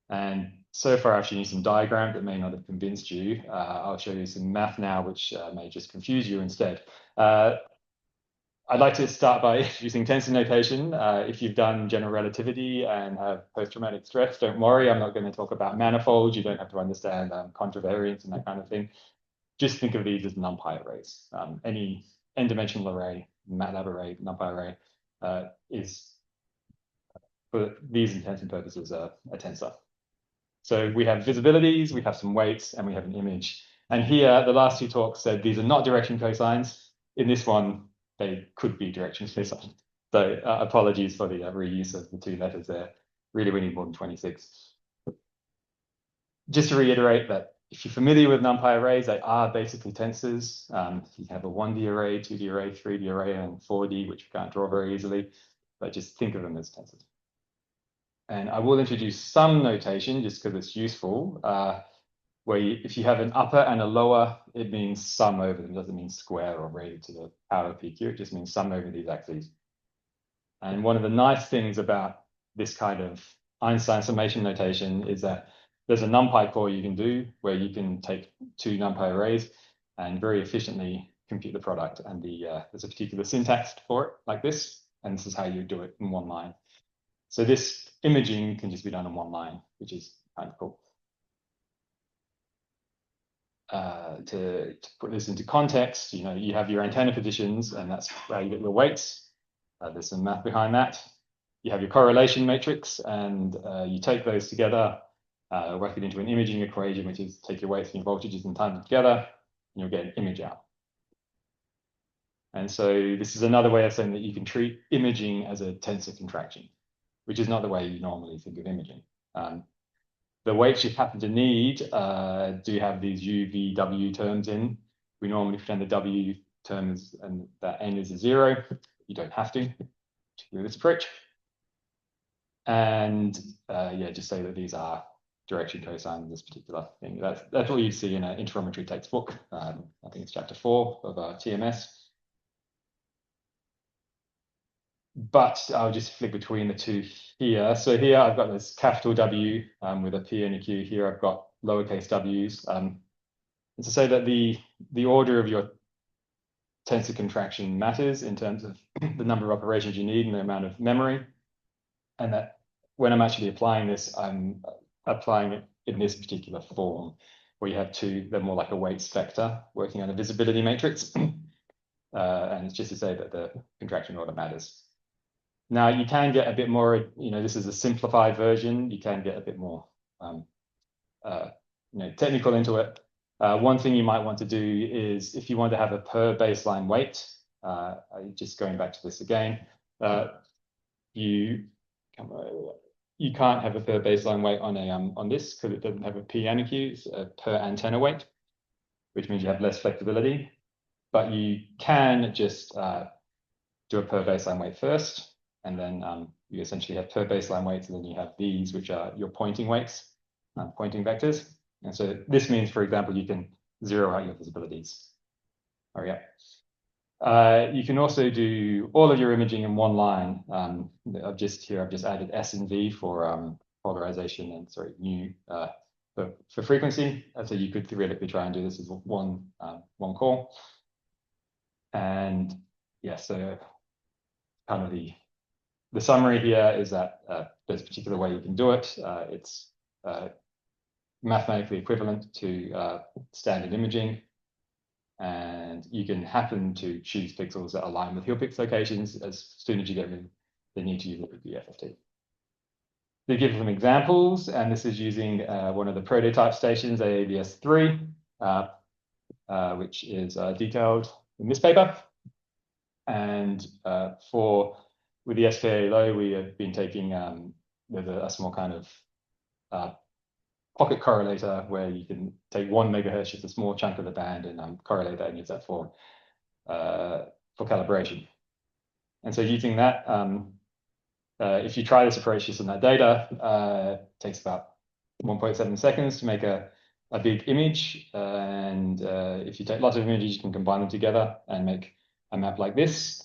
And so far, I've shown you some diagrams that may not have convinced you. I'll show you some math now, which may just confuse you instead. I'd like to start by introducing tensor notation. If you've done general relativity and have post-traumatic stress, don't worry, I'm not going to talk about manifolds. You don't have to understand contravariance and that kind of thing. Just think of these as NumPy arrays. Any n-dimensional array, MATLAB array, NumPy array is, for these intents and purposes, a tensor. So we have visibilities, we have some weights, and we have an image. And here, the last two talks said these are not direction cosines. In this one, they could be direction cosines. So apologies for the reuse of the two letters there. Really, we need more than 26. Just to reiterate that if you're familiar with NumPy arrays, they are basically tensors. You have a 1D array, 2D array, 3D array, and 4D, which you can't draw very easily, but just think of them as tensors. And I will introduce some notation just because it's useful, where if you have an upper and a lower, it means sum over them. It doesn't mean square or raised to the power of PQ. It just means sum over these axes. And one of the nice things about this kind of Einstein summation notation is that there's a NumPy core you can do where you can take two NumPy arrays and very efficiently compute the product. And there's a particular syntax for it, like this. And this is how you do it in one line. So this imaging can just be done in one line, which is kind of cool. To put this into context, you have your antenna positions, and that's where you get your weights. There's some math behind that. You have your correlation matrix, and you take those together, work it into an imaging equation, which is take your weights and your voltages and time them together, and you'll get an image out. And so this is another way of saying that you can treat imaging as a tensor contraction, which is not the way you normally think of imaging. The weights you happen to need do have these U, V, W terms in. We normally pretend the W term is, and that N is a 0. You don't have to, particularly with this approach. And yeah, just say that these are direction cosines in this particular thing. That's what you see in an interferometry textbook. I think it's chapter 4 of TMS. But I'll just flick between the two here. So here I've got this capital W with a P and a Q. Here I've got lowercase w's. And to say that the order of your tensor contraction matters in terms of the number of operations you need and the amount of memory. And that when I'm actually applying this, I'm applying it in this particular form, where you have two, they're more like a weights vector working on a visibility matrix. And it's just to say that the contraction order matters. Now you can get a bit more, this is a simplified version. You can get a bit more, technical into it. One thing you might want to do is if you want to have a per baseline weight, just going back to this again, you can't have a per baseline weight on this because it doesn't have a P and a Q. It's a per antenna weight, which means you have less flexibility. But you can just do a per baseline weight first. And then you essentially have per baseline weights, and then you have these, which are your pointing weights, pointing vectors. And so this means, for example, you can zero out your visibilities. Oh, yeah. You can also do all of your imaging in one line. I've just added S and V for polarization and nu for frequency. And so you could theoretically try and do this as one call. And yeah, so kind of the summary here is that there's a particular way you can do it. It's mathematically equivalent to standard imaging. And you can happen to choose pixels that align with your pixel locations as soon as you get the need to use the FFT. They give them examples, and this is using one of the prototype stations, AAVS3, which is detailed in this paper. And with the SKA low, we have been taking with a small kind of pocket correlator where you can take 1 megahertz, just a small chunk of the band, and correlate that and use that for calibration. And so using that, if you try this approach just on that data, it takes about 1.7 seconds to make a big image. And if you take lots of images, you can combine them together and make a map like this.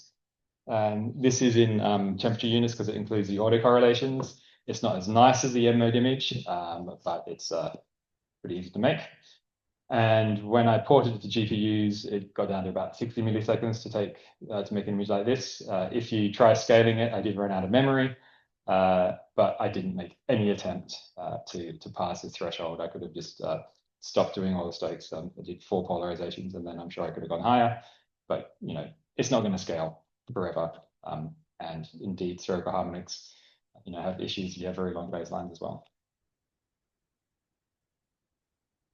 This is in temperature units because it includes the autocorrelations. It's not as nice as the M-mode image, but it's pretty easy to make. And when I ported it to GPUs, it got down to about 60 milliseconds to make an image like this. If you try scaling it, I did run out of memory, but I didn't make any attempt to pass this threshold. I could have just stopped doing all the stokes. I did 4 polarizations, and then I'm sure I could have gone higher. But it's not going to scale forever. And indeed, spherical harmonics, have issues. You have very long baselines as well.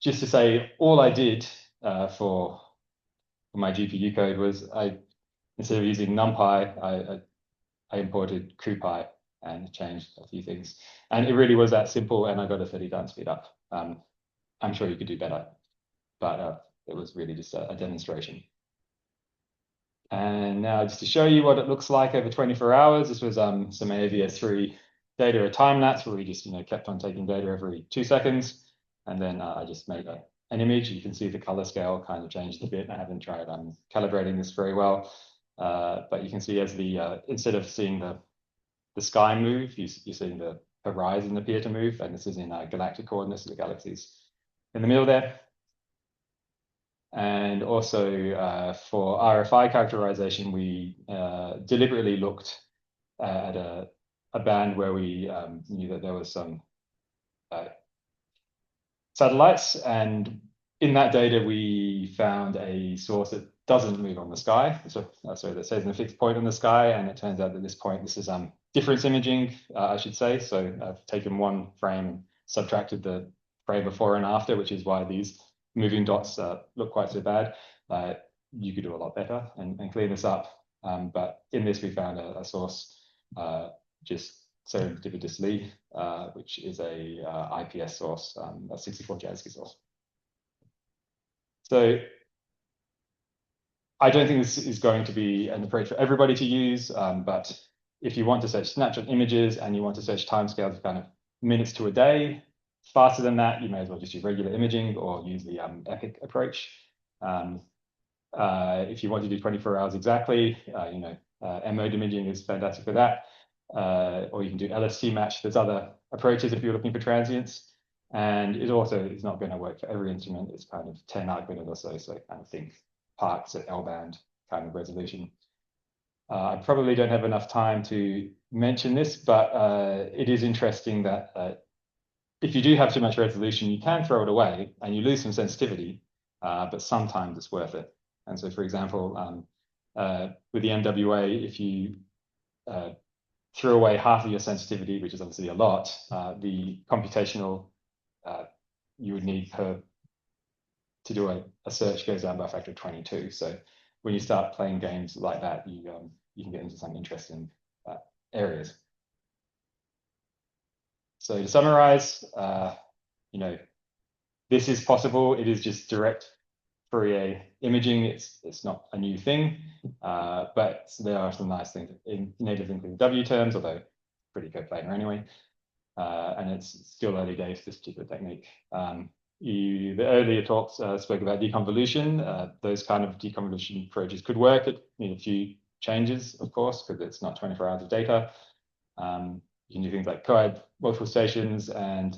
Just to say, all I did for my GPU code was instead of using NumPy, I imported CuPy and changed a few things. And it really was that simple, and I got a 30 times speed up. I'm sure you could do better, but it was really just a demonstration. And now just to show you what it looks like over 24 hours, this was some AVS3 data, a time lapse where we just kept on taking data every 2 seconds. And then I just made an image. You can see the color scale kind of changed a bit. I haven't tried calibrating this very well, but you can see as instead of seeing the sky move, you're seeing the horizon appear to move. And this is in galactic coordinates of the galaxies in the middle there. And also for RFI characterization, we deliberately looked at a band where we knew that there was some satellites, and in that data we found a source that doesn't move on the sky. So that says in a fixed point on the sky, and it turns out that this is difference imaging, I should say. So I've taken one frame and subtracted the frame before and after, which is why these moving dots look quite so bad. You could do a lot better and clean this up. But in this, we found a source just serendipitously, which is a IPS source, a 64 Jansky source. So I don't think this is going to be an approach for everybody to use, but if you want to search snapshot images and you want to search timescales of kind of minutes to a day, faster than that, you may as well just use regular imaging or use the EPIC approach. If you want to do 24 hours exactly, M-mode imaging is fantastic for that. Or you can do LST match. There's other approaches if you're looking for transients. And it also is not going to work for every instrument. It's kind of 10 arc minute or so. So I kind of think parts at L-band kind of resolution. I probably don't have enough time to mention this, but it is interesting that if you do have too much resolution, you can throw it away and you lose some sensitivity, but sometimes it's worth it. And so, for example, with the MWA, if you throw away half of your sensitivity, which is obviously a lot, the computational you would need to do a search goes down by a factor of 22. So when you start playing games like that, you can get into some interesting areas. So to summarize, this is possible. It is just direct Fourier imaging. It's not a new thing, but there are some nice things in native including W terms, although pretty coplanar anyway. And it's still early days, this particular technique. The earlier talks spoke about deconvolution. Those kind of deconvolution approaches could work. It need a few changes, of course, because it's not 24 hours of data. You can do things like co-add multiple stations, and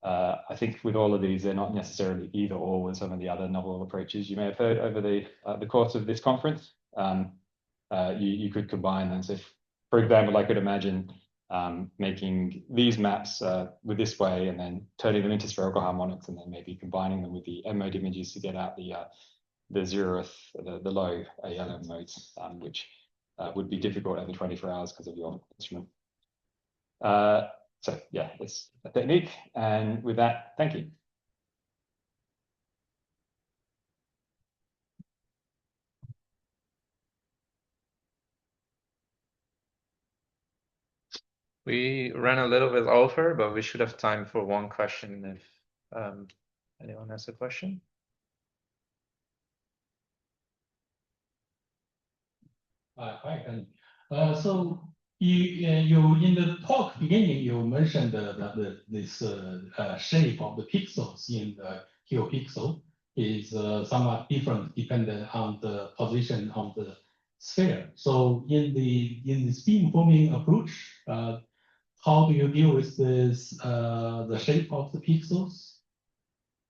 I think with all of these, they're not necessarily either or with some of the other novel approaches you may have heard over the course of this conference. You could combine them. So, for example, I could imagine making these maps with this way and then turning them into spherical harmonics and then maybe combining them with the M-mode images to get out the zeroth, the low ALM modes, which would be difficult over 24 hours because of your instrument. So yeah, it's a technique. And with that, thank you. We ran a little bit over, but we should have time for one question if anyone has a question. Hi, and so you in the talk beginning you mentioned that this shape of the pixels in the geopixel is somewhat different depending on the position of the sphere. So in this beamforming approach, how do you deal with this the shape of the pixels?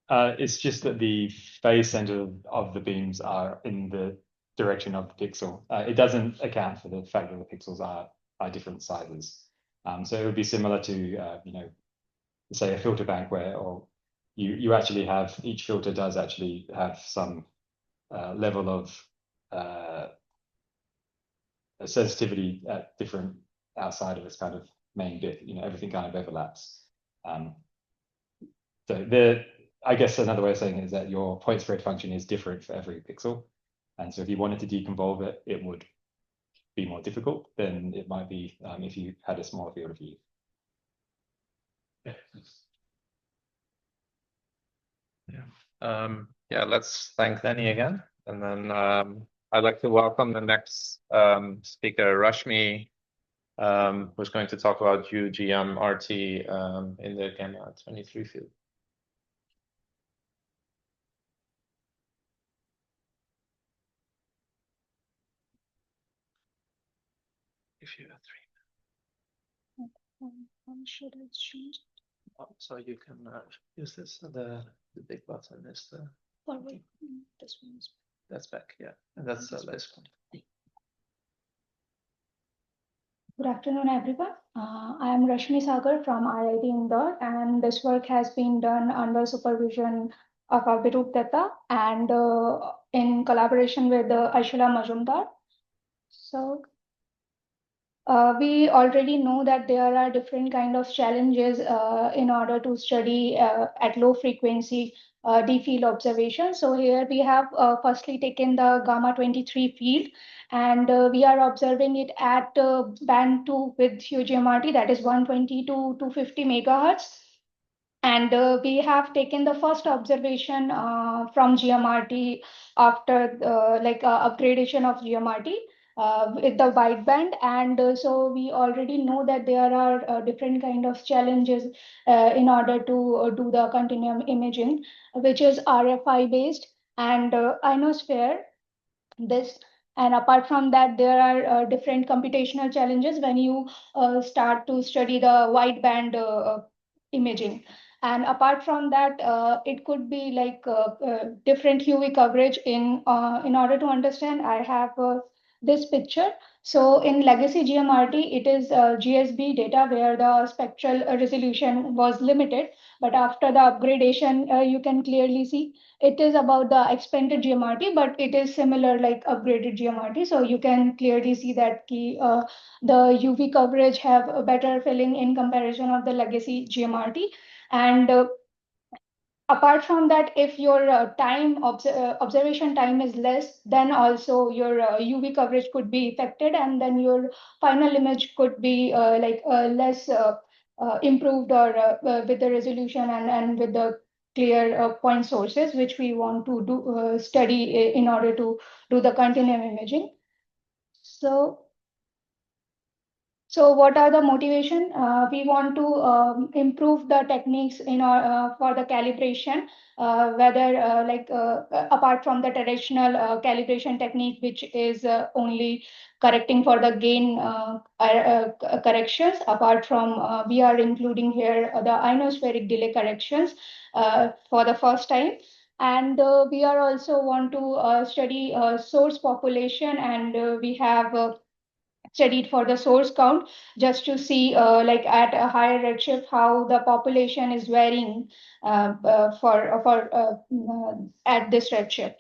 It's just that the phase center of the beams are in the direction of the pixel. It doesn't account for the fact that the pixels are different sizes. So it would be similar to you know, say a filter bank where you actually have, each filter does actually have some level of sensitivity at different outside of its kind of main bit. You know, everything kind of overlaps. So I guess another way of saying it is that your point spread function is different for every pixel. And so if you wanted to deconvolve it, it would be more difficult than it might be if you had a smaller field of view. Yeah, let's thank Danny again. And then I'd like to welcome the next speaker, Rashmi, who's going to talk about UGM-RT in the gamma 23 field. If you have 3 minutes. Should I change it? Oh, so you can use this. The big button is the forward. This one is that's back, yeah, and that's the last one. Good afternoon, everyone. I am Rashmi Sagar from IIT Indore, and this work has been done under supervision of Abhirup Datta and in collaboration with Ashila Majumdar. So we already know that there are different kind of challenges in order to study at low frequency deep field observation. So here we have firstly taken the gamma 23 field, and we are observing it at band 2 with UGM-RT, that is 120 to 250 megahertz. And we have taken the first observation from GMRT after upgradation of GMRT. With the wideband, and so we already know that there are different kind of challenges in order to do the continuum imaging, which is RFI based and ionosphere. And apart from that, there are different computational challenges when you start to study the wideband imaging. And apart from that, it could be like different UV coverage in order to understand. I have this picture. So in legacy GMRT, it is GSB data where the spectral resolution was limited. But after the upgradation, you can clearly see it is about the expanded GMRT, but it is similar like upgraded GMRT. So you can clearly see that the UV coverage have a better filling in comparison of the legacy GMRT. And apart from that, if your observation time is less, then also your UV coverage could be affected, and then your final image could be less improved or with the resolution and with the clear point sources, which we want to do study in order to do the continuum imaging. So what are the motivation? We want to improve the techniques in our for the calibration, whether apart from the traditional calibration technique, which is only correcting for the gain corrections. Apart from we are including here the ionospheric delay corrections for the first time. And we are also want to study source population, and we have studied for the source count, just to see like at a higher redshift how the population is varying at this redshift.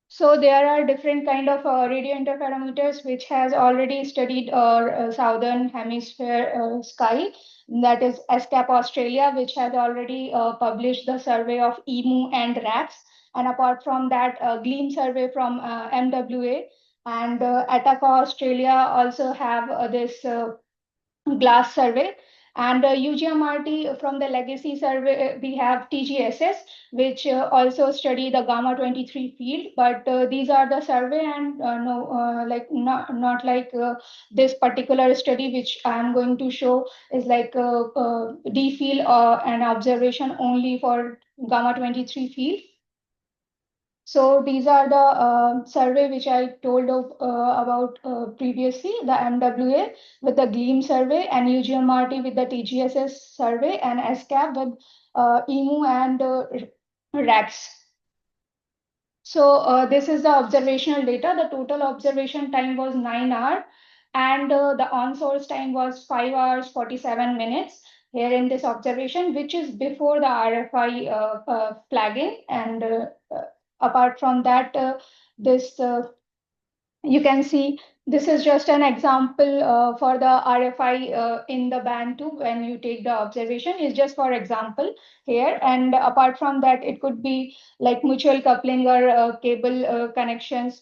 So there are different kind of radio interferometers which has already studied southern hemisphere sky. That is ASCAP Australia, which has already published the survey of EMU and RACS. And apart from that, GLEAM survey from MWA, and Attica Australia also have this GLASS survey. And UGMRT from the legacy survey, we have TGSS, which also study the gamma 23 field. But these are the survey, and not like this particular study, which I'm going to show is like D field an observation only for gamma 23 field. So these are the survey which I told of about previously, the MWA with the GLEAM survey, and UGMRT with the TGSS survey, and ASCAP with EMU and RACS. So this is the observational data. The total observation time was 9 hours, and the on-source time was 5 hours 47 minutes here in this observation, which is before the RFI flagging. And apart from that, you can see this is just an example for the RFI in the band 2 when you take the observation, is just for example here. And apart from that, it could be like mutual coupling or cable connections,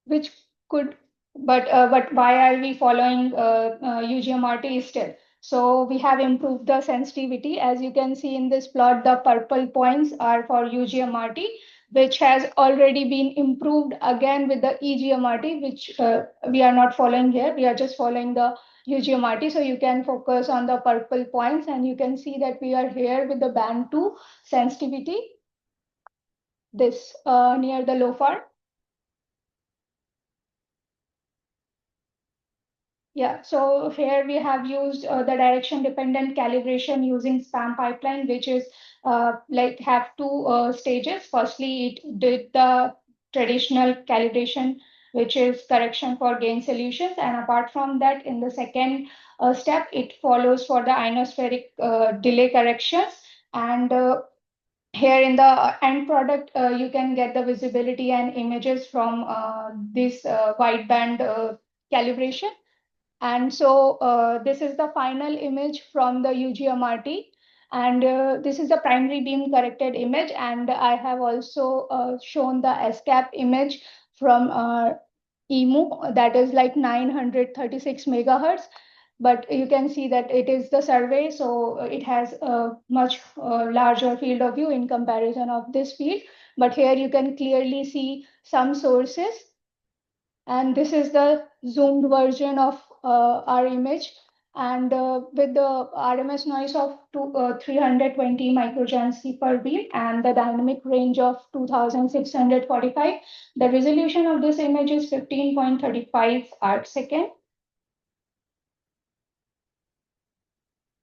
which could, but why are we following UGMRT still? So we have improved the sensitivity. As you can see in this plot, the purple points are for UGMRT, which has already been improved again with the EGMRT, which we are not following here. We are just following the UGMRT. So you can focus on the purple points, and you can see that we are here with the band 2 sensitivity, this near the LOFAR. Yeah, so here we have used the direction dependent calibration using SPAM pipeline, which is like have two stages. Firstly, it did the traditional calibration, which is correction for gain solutions. And apart from that, in the second step, it follows for the ionospheric delay corrections. And here in the end product, you can get the visibility and images from this wideband calibration. And so this is the final image from the UGMRT. And this is the primary beam corrected image. And I have also shown the ASCAP image from EMU, that is like 936 megahertz. But you can see that it is the survey, so it has a much larger field of view in comparison of this field. But here you can clearly see some sources. And this is the zoomed version of our image, and with the RMS noise of 320 microgens per beam and the dynamic range of 2645. The resolution of this image is 15.35 arcsecond.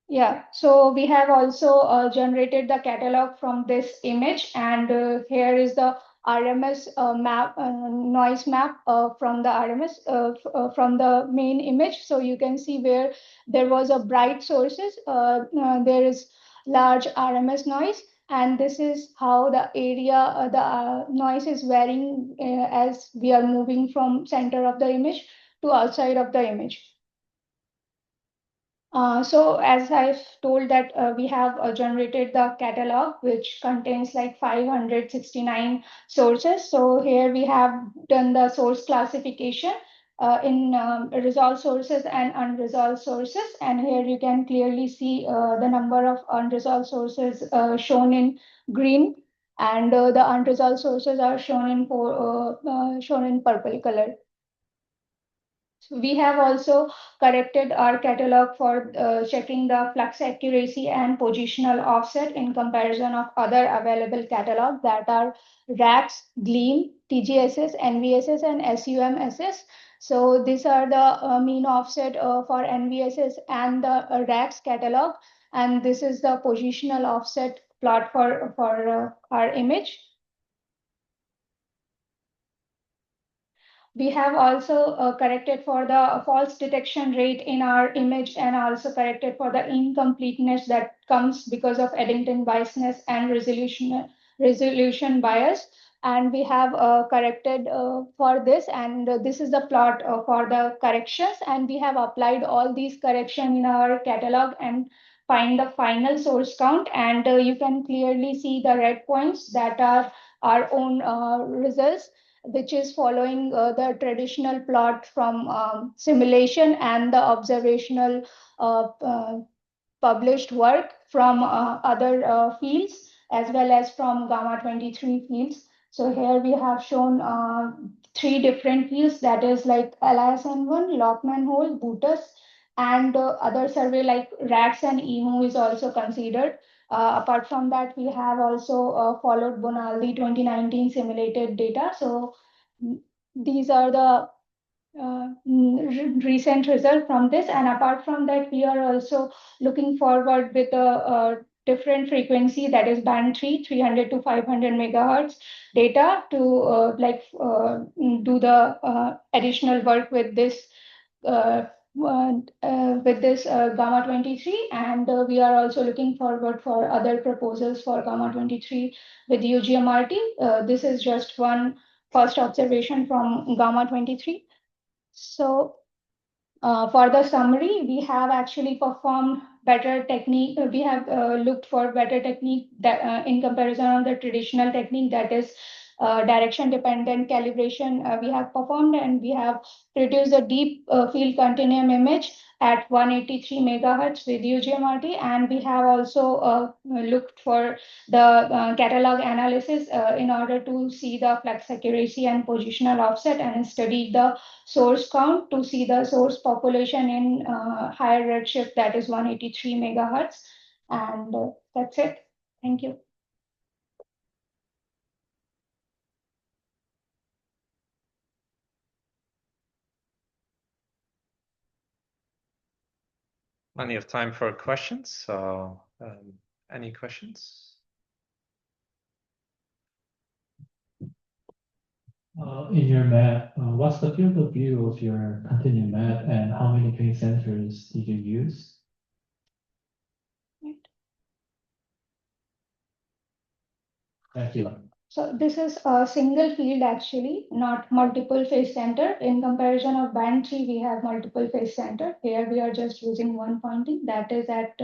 Yeah, so we have also generated the catalog from this image, and here is the RMS map, noise map from the RMS from the main image. So you can see where there was a bright sources, there is large RMS noise, and this is how the area, the noise is varying as we are moving from center of the image to outside of the image. So as I've told that we have generated the catalog, which contains like 569 sources. So here we have done the source classification in resolved sources and unresolved sources. And here you can clearly see the number of unresolved sources shown in green, and the unresolved sources are shown in purple color. We have also corrected our catalog for checking the flux accuracy and positional offset in comparison of other available catalogs that are RACS, GLEAM, TGSS, NVSS, and SUMSS. So these are the mean offset for NVSS and the RACS catalog, and this is the positional offset plot for our image. We have also corrected for the false detection rate in our image, and also corrected for the incompleteness that comes because of Eddington biasness and resolution bias. And we have corrected for this, and this is the plot for the corrections, and we have applied all these corrections in our catalog and find the final source count, and you can clearly see the red points that are our own results, which is following the traditional plot from simulation and the observational published work from other fields, as well as from gamma 23 fields. So here we have shown 3 different fields, that is like LISN1, Lockman hole, Bootus, and other survey like RATS and EMU is also considered. Apart from that, we have also followed Bonaldi 2019 simulated data. So these are the recent result from this. And apart from that, we are also looking forward with a different frequency, that is band 3, 300 to 500 megahertz data to do the additional work with this gamma 23, and we are also looking forward for other proposals for gamma 23 with UGMRT. This is just one first observation from gamma 23. So for the summary, we have actually performed better technique. We have looked for better technique that, in comparison on the traditional technique, that is direction dependent calibration we have performed, and we have produced a deep field continuum image at 183 megahertz with UGMRT, and we have also looked for the catalog analysis in order to see the flux accuracy and positional offset, and study the source count to see the source population in higher redshift, that is 183 megahertz. And that's it. Thank you. Plenty of time for questions. So any questions? In your map, what's the field of view of your continuum map, and how many train centers did you use? Right. Thank you. So this is a single field actually, not multiple phase center. In comparison of band 3, we have multiple phase center. Here we are just using one pointing, that is at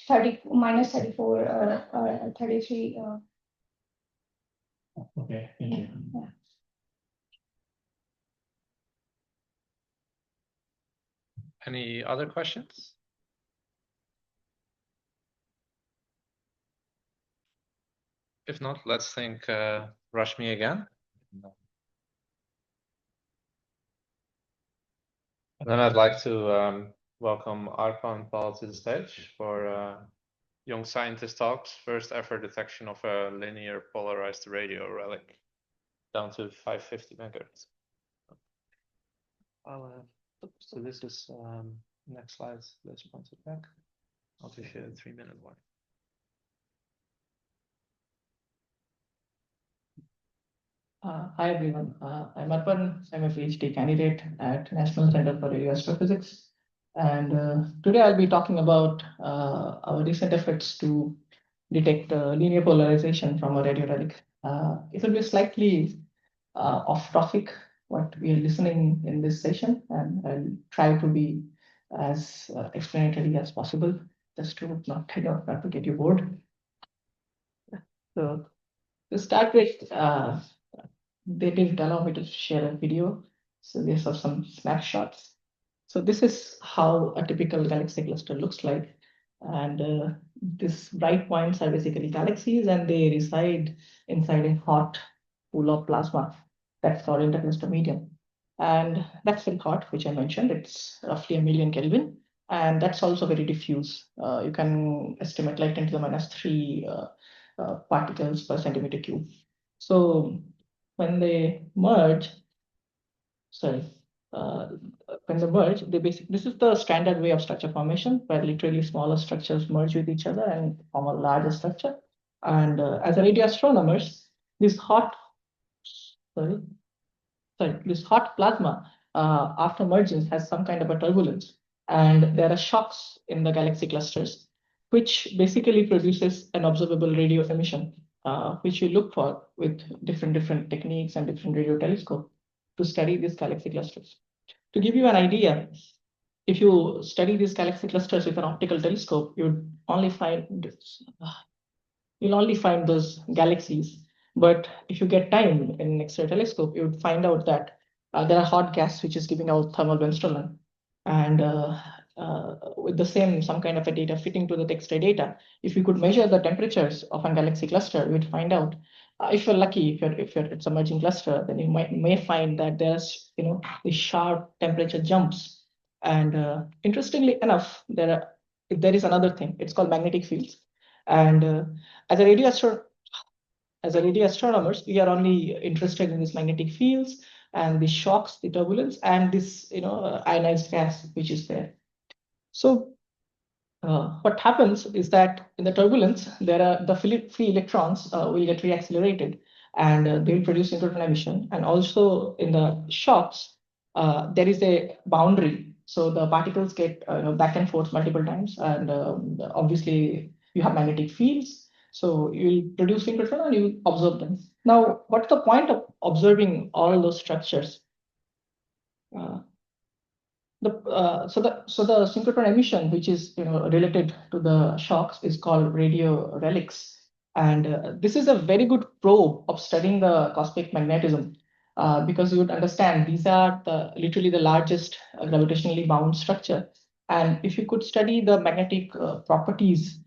30 minus 34 or 33. Okay, thank you. Yeah. Any other questions? If not, let's thank Rashmi again. And then I'd like to welcome Arpa and Paul to the stage for Young Scientist Talks, first ever detection of a linear polarized radio relic down to 550 megahertz. So this is next slide, let's point it back. I'll give you a 3-minute warning. Hi everyone, I'm Arpan. I'm a PhD candidate at National Center for Radio Astrophysics, and today I'll be talking about our recent efforts to detect linear polarization from a radio relic. It will be slightly off topic what we are listening in this session, and I'll try to be as explanatory as possible, just to not to get you bored. So to start with, they didn't allow me to share a video, So these are some snapshots. So this is how a typical galaxy cluster looks like. And these bright points are basically galaxies, and they reside inside a hot pool of plasma. That's our intercluster medium. And that's very hot, which I mentioned. It's roughly 1,000,000 Kelvin. And that's also very diffuse. You can estimate like 10 to the minus 3 particles per centimeter cube. So when they merge, when they merge, this is the standard way of structure formation, where literally smaller structures merge with each other and form a larger structure. And as a radio astronomers, this hot plasma after merging has some kind of a turbulence, and there are shocks in the galaxy clusters, which basically produces an observable radio emission, which you look for with different techniques and different radio telescopes to study these galaxy clusters. To give you an idea, if you study these galaxy clusters with an optical telescope, you'll only find those galaxies. But if you get time in an X-ray telescope, you would find out that there are hot gas which is giving out thermal Bremsstrahlung. And with the same, some kind of a data fitting to the X-ray data, if you could measure the temperatures of a galaxy cluster, you would find out, if you're lucky, if it's a merging cluster, then you may find that there's these sharp temperature jumps. And interestingly enough, there is another thing. It's called magnetic fields. And as a radio astronomers, we are only interested in these magnetic fields and the shocks, the turbulence, and this ionized gas which is there. So what happens is that in the turbulence, there are the free electrons will get reaccelerated, and they will produce synchrotron emission. And also in the shocks, there is a boundary, so the particles get back and forth multiple times, and obviously you have magnetic fields. So you'll produce synchrotron and you observe them. Now, what's the point of observing all those structures? So the synchrotron emission, which is related to the shocks, is called radio relics, and this is a very good probe of studying the cosmic magnetism, because you would understand these are literally the largest gravitationally bound structure, and if you could study the magnetic properties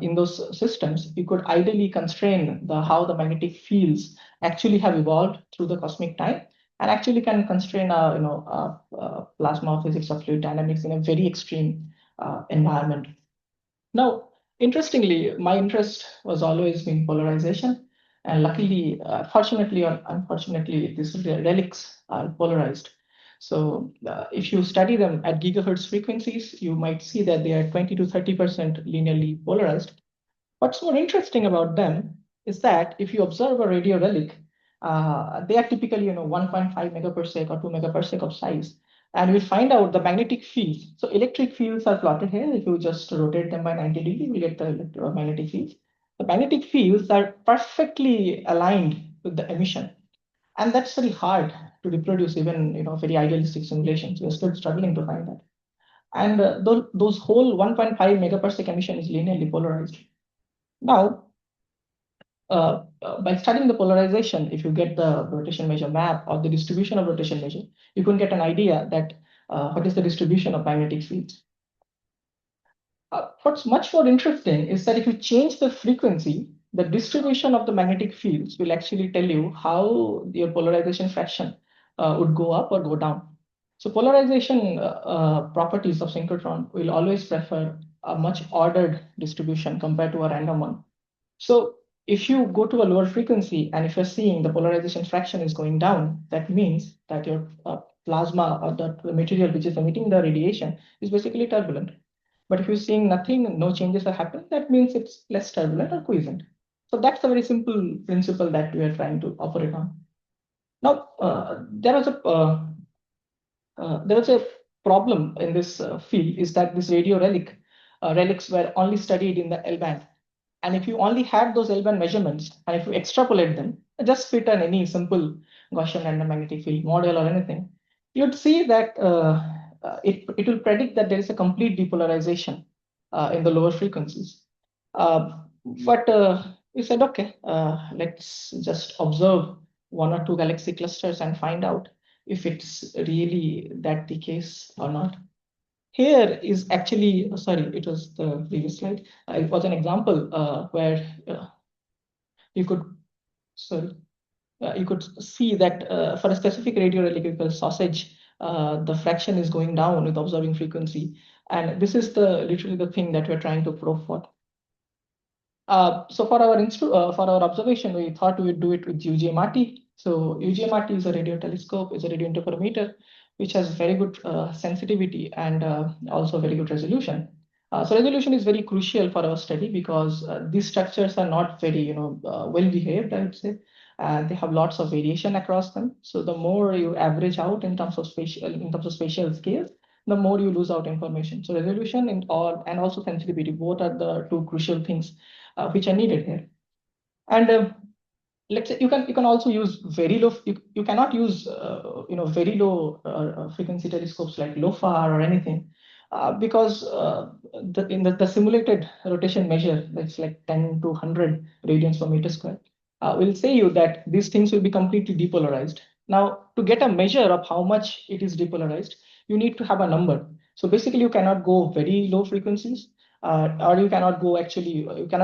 in those systems, you could ideally constrain how the magnetic fields actually have evolved through the cosmic time, and actually can constrain plasma physics or fluid dynamics in a very extreme environment. Now, interestingly, my interest was always been polarization, and luckily, fortunately or unfortunately, these relics are polarized. So if you study them at gigahertz frequencies, you might see that they are 20 to 30% linearly polarized. What's more interesting about them is that if you observe a radio relic, they are typically 1.5 megaparsec or 2 megaparsec of size, and you'll find out the magnetic fields. So electric fields are plotted here. If you just rotate them by 90 degrees, we get the electromagnetic fields. The magnetic fields are perfectly aligned with the emission, and that's very hard to reproduce even very idealistic simulations. We're still struggling to find that. And those whole 1.5 megaparsec emission is linearly polarized. Now, by studying the polarization, if you get the rotation measure map or the distribution of rotation measure, you can get an idea that what is the distribution of magnetic fields. What's much more interesting is that if you change the frequency, the distribution of the magnetic fields will actually tell you how your polarization fraction would go up or go down. So polarization properties of synchrotron will always prefer a much ordered distribution compared to a random one. So if you go to a lower frequency and if you're seeing the polarization fraction is going down, that means that your plasma or the material which is emitting the radiation is basically turbulent. But if you're seeing nothing, no changes are happening, that means it's less turbulent or quiescent. So that's a very simple principle that we are trying to operate on. Now, there was a problem in this field, is that this radio relics were only studied in the L band. And if you only had those L-band measurements, and if you extrapolate them, just fit on any simple Gaussian random magnetic field model or anything, you'd see that it will predict that there is a complete depolarization in the lower frequencies. But we said, okay, let's just observe one or two galaxy clusters and find out. if it's really that the case or not. Here is actually, sorry, it was the previous slide. It was an example where you could, sorry, you could see that for a specific radio sausage, the fraction is going down with observing frequency. And this is literally the thing that we're trying to probe for. So for our observation, we thought we would do it with UGMRT. So UGMRT is a radio telescope, is a radio interferometer, which has very good sensitivity and also very good resolution. So resolution is very crucial for our study because these structures are not very, well behaved, I would say. They have lots of variation across them. So the more you average out in terms of spatial scales, the more you lose out information. So resolution and also sensitivity, both are the two crucial things which are needed here. And let's say you can also use very low. You cannot use very low frequency telescopes like LOFAR or anything because the simulated rotation measure, that's like 10 to 100 radians per meter square, will say you that these things will be completely depolarized. Now, to get a measure of how much it is depolarized, you need to have a number. So basically, you cannot go very low frequencies, or you cannot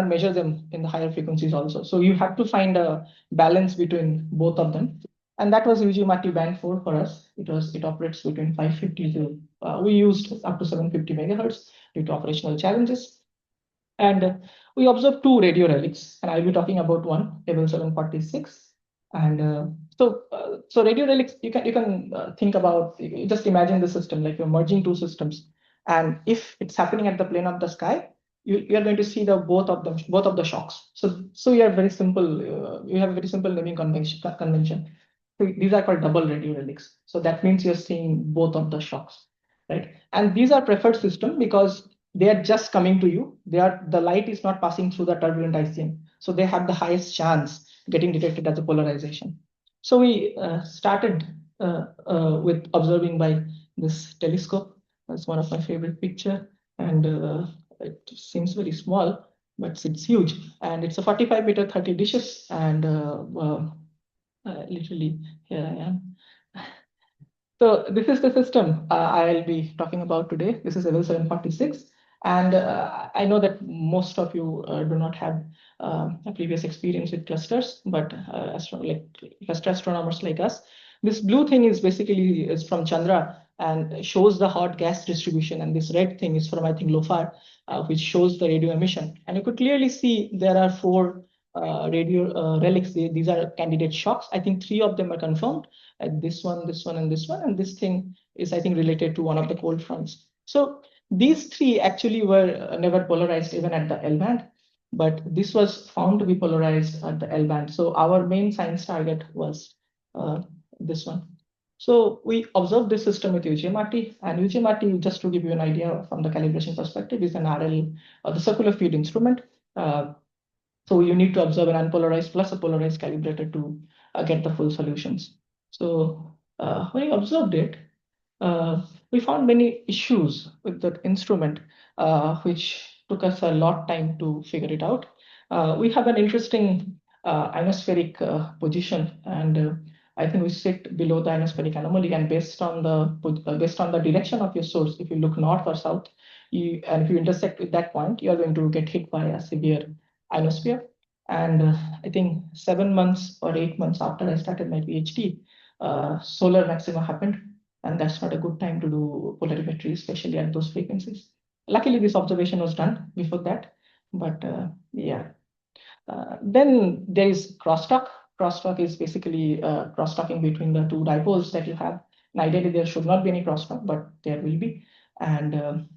measure them in the higher frequencies also. So you have to find a balance between both of them. And that was UGMRT band 4 for us. It operates between 550 to, we used up to 750 megahertz due to operational challenges. And we observed two radio relics, and I'll be talking about one, Abel 746. And so radio relics, you can think about, just imagine the system like you're merging two systems. And if it's happening at the plane of the sky, you are going to see both of the shocks. So you have very simple, you have a very simple naming convention. So these are called double radio relics. So that means you're seeing both of the shocks, right? And these are preferred system because they are just coming to you. The light is not passing through the turbulent ICM. So they have the highest chance getting detected as a polarization. So we started with observing by this telescope. That's one of my favorite picture. And it seems very small, but it's huge. And it's a 45 meter, 30 dishes. And literally, here I am. So this is the system I'll be talking about today. This is Abel 746. And I know that most of you do not have a previous experience with clusters, but cluster astronomers like us, this blue thing is from Chandra and shows the hot gas distribution. And this red thing is from, I think, LOFAR, which shows the radio emission. And you could clearly see there are four radio relics. These are candidate shocks. I think 3 of them are confirmed. This one, and this one. And this thing is, I think, related to one of the cold fronts. So these 3 actually were never polarized even at the L band, but this was found to be polarized at the L band. So our main science target was this one. So we observed this system with UGMRT, and UGMRT, just to give you an idea from the calibration perspective, is an RL, the circular feed instrument. So you need to observe an unpolarized plus a polarized calibrator to get the full solutions. So when we observed it, we found many issues with that instrument, which took us a lot of time to figure it out. We have an interesting ionospheric position, and I think we sit below the ionospheric anomaly. And based on the direction of your source, if you look north or south, and if you intersect with that point, you are going to get hit by a severe ionosphere. And I think 7 months or 8 months after I started my PhD, solar maxima happened. And that's not a good time to do polarimetry, especially at those frequencies. Luckily, this observation was done before that. But yeah. Then there is crosstalk. Crosstalk is basically crosstalking between the 2 dipoles that you have. And ideally, there should not be any crosstalk, but there will be. And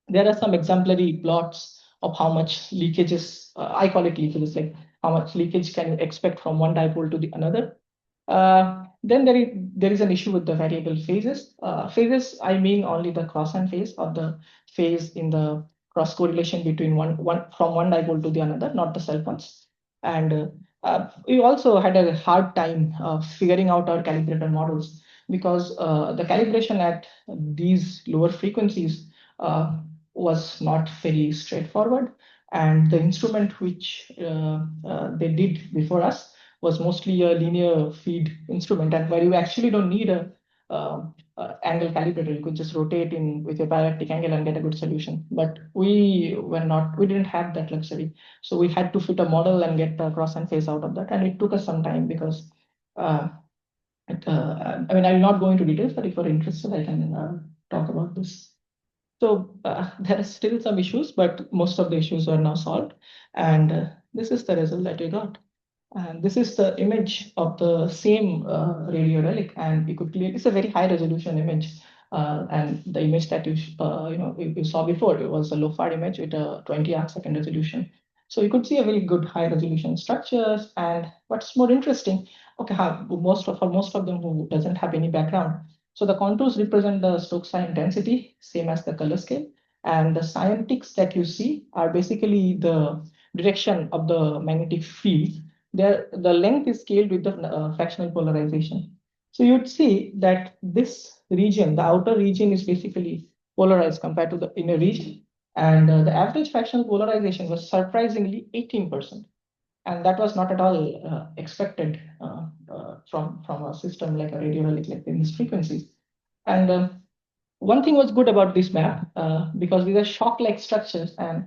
there are some exemplary plots of how much leakages, I call it leakages, like how much leakage can you expect from one dipole to the another. Then there is an issue with the variable phases. Phases, I mean only the cross-hand phase, or the phase in the cross correlation between from one dipole to the another, not the self ones. And we also had a hard time figuring out our calibrator models because the calibration at these lower frequencies was not very straightforward. And the instrument which they did before us was mostly a linear feed instrument, and where you actually don't need a angle calibrator. You could just rotate in with your parallactic angle and get a good solution. But we didn't have that luxury. So we had to fit a model and get the cross and phase out of that. And it took us some time because, I mean, I will not go into details, but if you're interested, I can talk about this. So there are still some issues, but most of the issues are now solved. And this is the result that we got. And this is the image of the same radio relic, and you could clearly, it's a very high resolution image. And the image that you saw before, it was a low-far image with a 20 arc-second resolution. So you could see a very good high resolution structures. And what's more interesting, okay, for most of them who doesn't have any background. So the contours represent the Stokes sign intensity, same as the color scale. And the cyantics that you see are basically the direction of the magnetic field. The length is scaled with the fractional polarization. So you'd see that this region, the outer region, is basically polarized compared to the inner region. And the average fractional polarization was surprisingly 18%. And that was not at all expected from a system like a radio relic like in these frequencies. And one thing was good about this map, because these are shock-like structures, and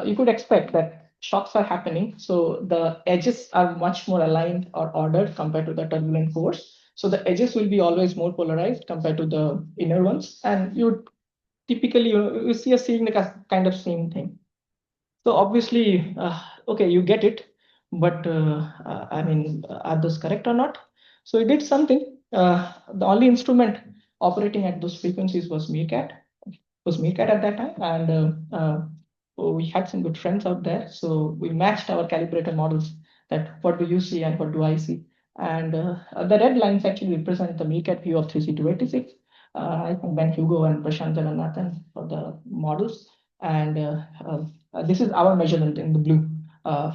you could expect that shocks are happening. So the edges are much more aligned or ordered compared to the turbulent cores. So the edges will be always more polarized compared to the inner ones. And you typically, you see a kind of same thing. So obviously, okay, you get it, but I mean, are those correct or not? So we did something. The only instrument operating at those frequencies was Meerkat at that time, and we had some good friends out there. So we matched our calibrator models, that what do you see and what do I see. And the red lines actually represent the Meerkat view of 3C286. I think Ben Hugo and Prashant Jagannathan for the models. And this is our measurement in the blue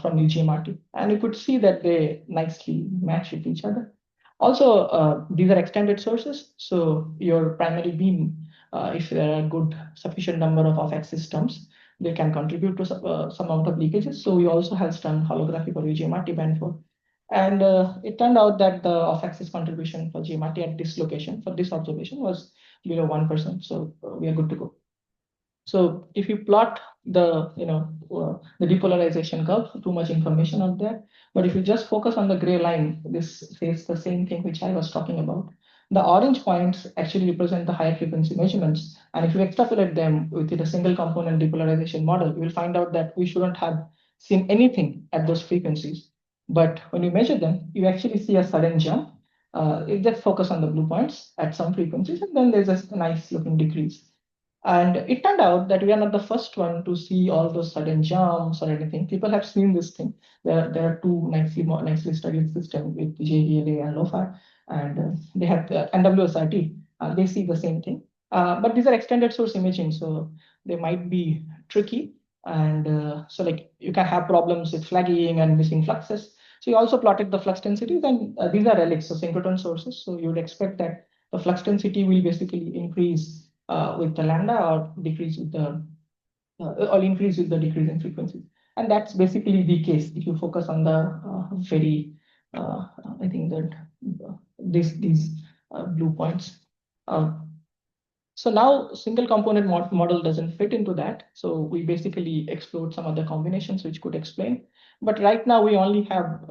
from UGMRT. And you could see that they nicely match with each other. Also, these are extended sources. So your primary beam, if there are good sufficient number of off-axis terms, they can contribute to some amount of leakages. So we also have done holography for UGMRT band 4. And it turned out that the off-axis contribution for GMRT at this location, for this observation, was below 1%. So we are good to go. So if you plot the the depolarization curve, too much information out there. But if you just focus on the gray line, this says the same thing which I was talking about. The orange points actually represent the higher frequency measurements. And if you extrapolate them within a single component depolarization model, you will find out that we shouldn't have seen anything at those frequencies. But when you measure them, you actually see a sudden jump. You just focus on the blue points at some frequencies, and then there's a nice looking decrease. And it turned out that we are not the first one to see all those sudden jumps or anything. People have seen this thing. There are two nicely studied systems with JVLA and LOFAR, and they have NWSRT. They see the same thing. But these are extended source imaging, so they might be tricky. And so like you can have problems with flagging and missing fluxes. So you also plotted the flux densities, and these are relics, so synchrotron sources. So you would expect that the flux density will basically increase with the lambda, or decrease with the or increase with the decrease in frequency. And that's basically the case if you focus on the very I think that these blue points. So now single component model doesn't fit into that. So we basically explored some other combinations which could explain. But right now we only have,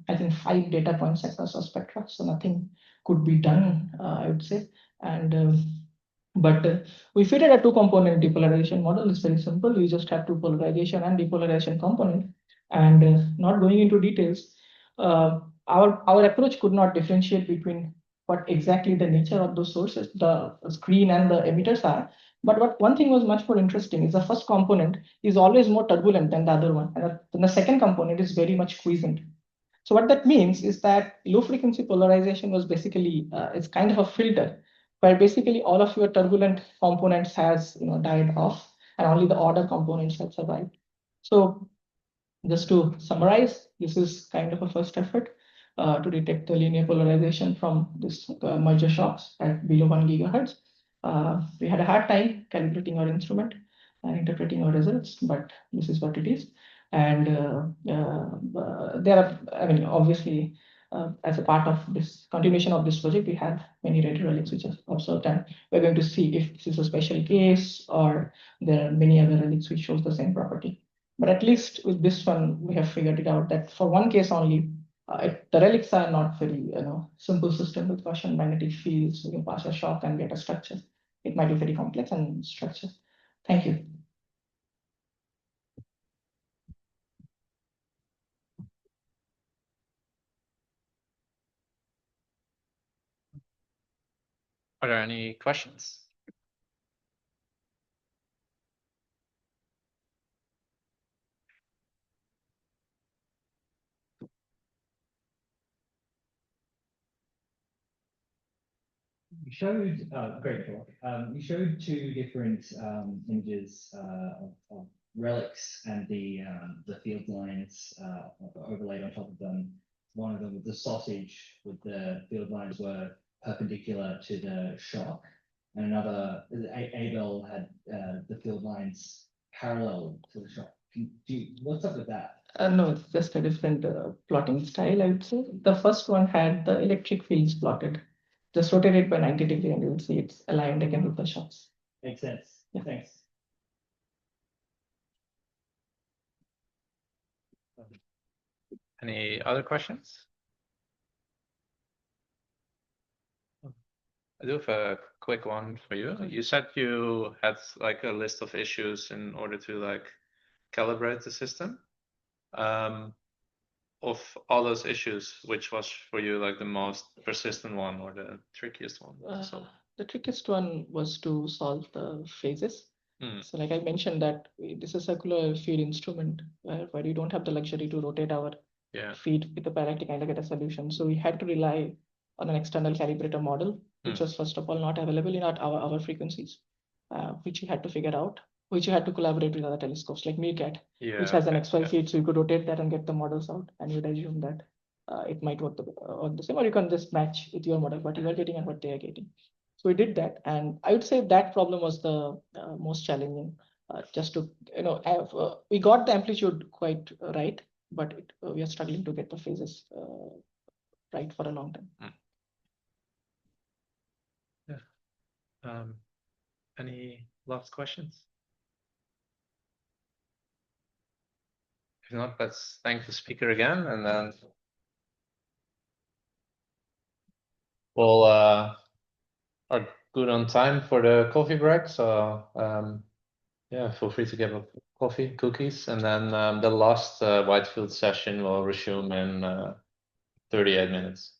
I think, 5 data points across our spectra. So nothing could be done, I would say. And but we fitted a 2-component depolarization model. It's very simple. We just have 2 polarization and depolarization component. And not going into details, our approach could not differentiate between what exactly the nature of those sources, the screen and the emitters are. But one thing was much more interesting is the first component is always more turbulent than the other one. And then the second component is very much quiescent. So what that means is that low frequency polarization was basically, it's kind of a filter where basically all of your turbulent components has died off and only the order components have survived. So just to summarize, this is kind of a first effort to detect the linear polarization from this merger shocks at below 1 gigahertz. We had a hard time calibrating our instrument and interpreting our results, but this is what it is. And there are, I mean, obviously, as a part of this continuation of this project, we have many radio relics which are observed, and we're going to see if this is a special case or there are many other relics which shows the same property. But at least with this one, we have figured it out that for one case only, the relics are not very simple system with Gaussian magnetic fields. You can pass a shock and get a structure. It might be very complex and structure. Thank you. Are there any questions? You showed, great talk. You showed two different images of relics and the field lines overlaid on top of them. One of them with the sausage with the field lines were perpendicular to the shock, and another, Abel had the field lines parallel to the shock. What's up with that? No, it's just a different plotting style, I would say. The first one had the electric fields plotted. Just rotate it by 90 degrees and you'll see it's aligned again with the shocks. Makes sense. Yeah. Thanks. Any other questions? I do have a quick one for you. You said you had like a list of issues in order to like calibrate the system. Of all those issues, which was for you like the most persistent one or the trickiest one? The trickiest one was to solve the phases. So like I mentioned that this is a circular field instrument where you don't have the luxury to rotate our feed with the parallel to kind of get a solution. So we had to rely on an external calibrator model, which was first of all not available in our frequencies, which we had to figure out, which you had to collaborate with other telescopes like Meerkat, which has an XY feed, so you could rotate that and get the models out, and you'd assume that it might work the same, or you can just match with your model what you are getting and what they are getting. So we did that, and I would say that problem was the most challenging. Just to have we got the amplitude quite right, but we are struggling to get the phases right for a long time. Yeah. Any last questions? If not, let's thank the speaker again, and then we'll are good on time for the coffee break. So yeah, feel free to give up coffee, cookies, and then the last Whitefield session will resume in 38 minutes.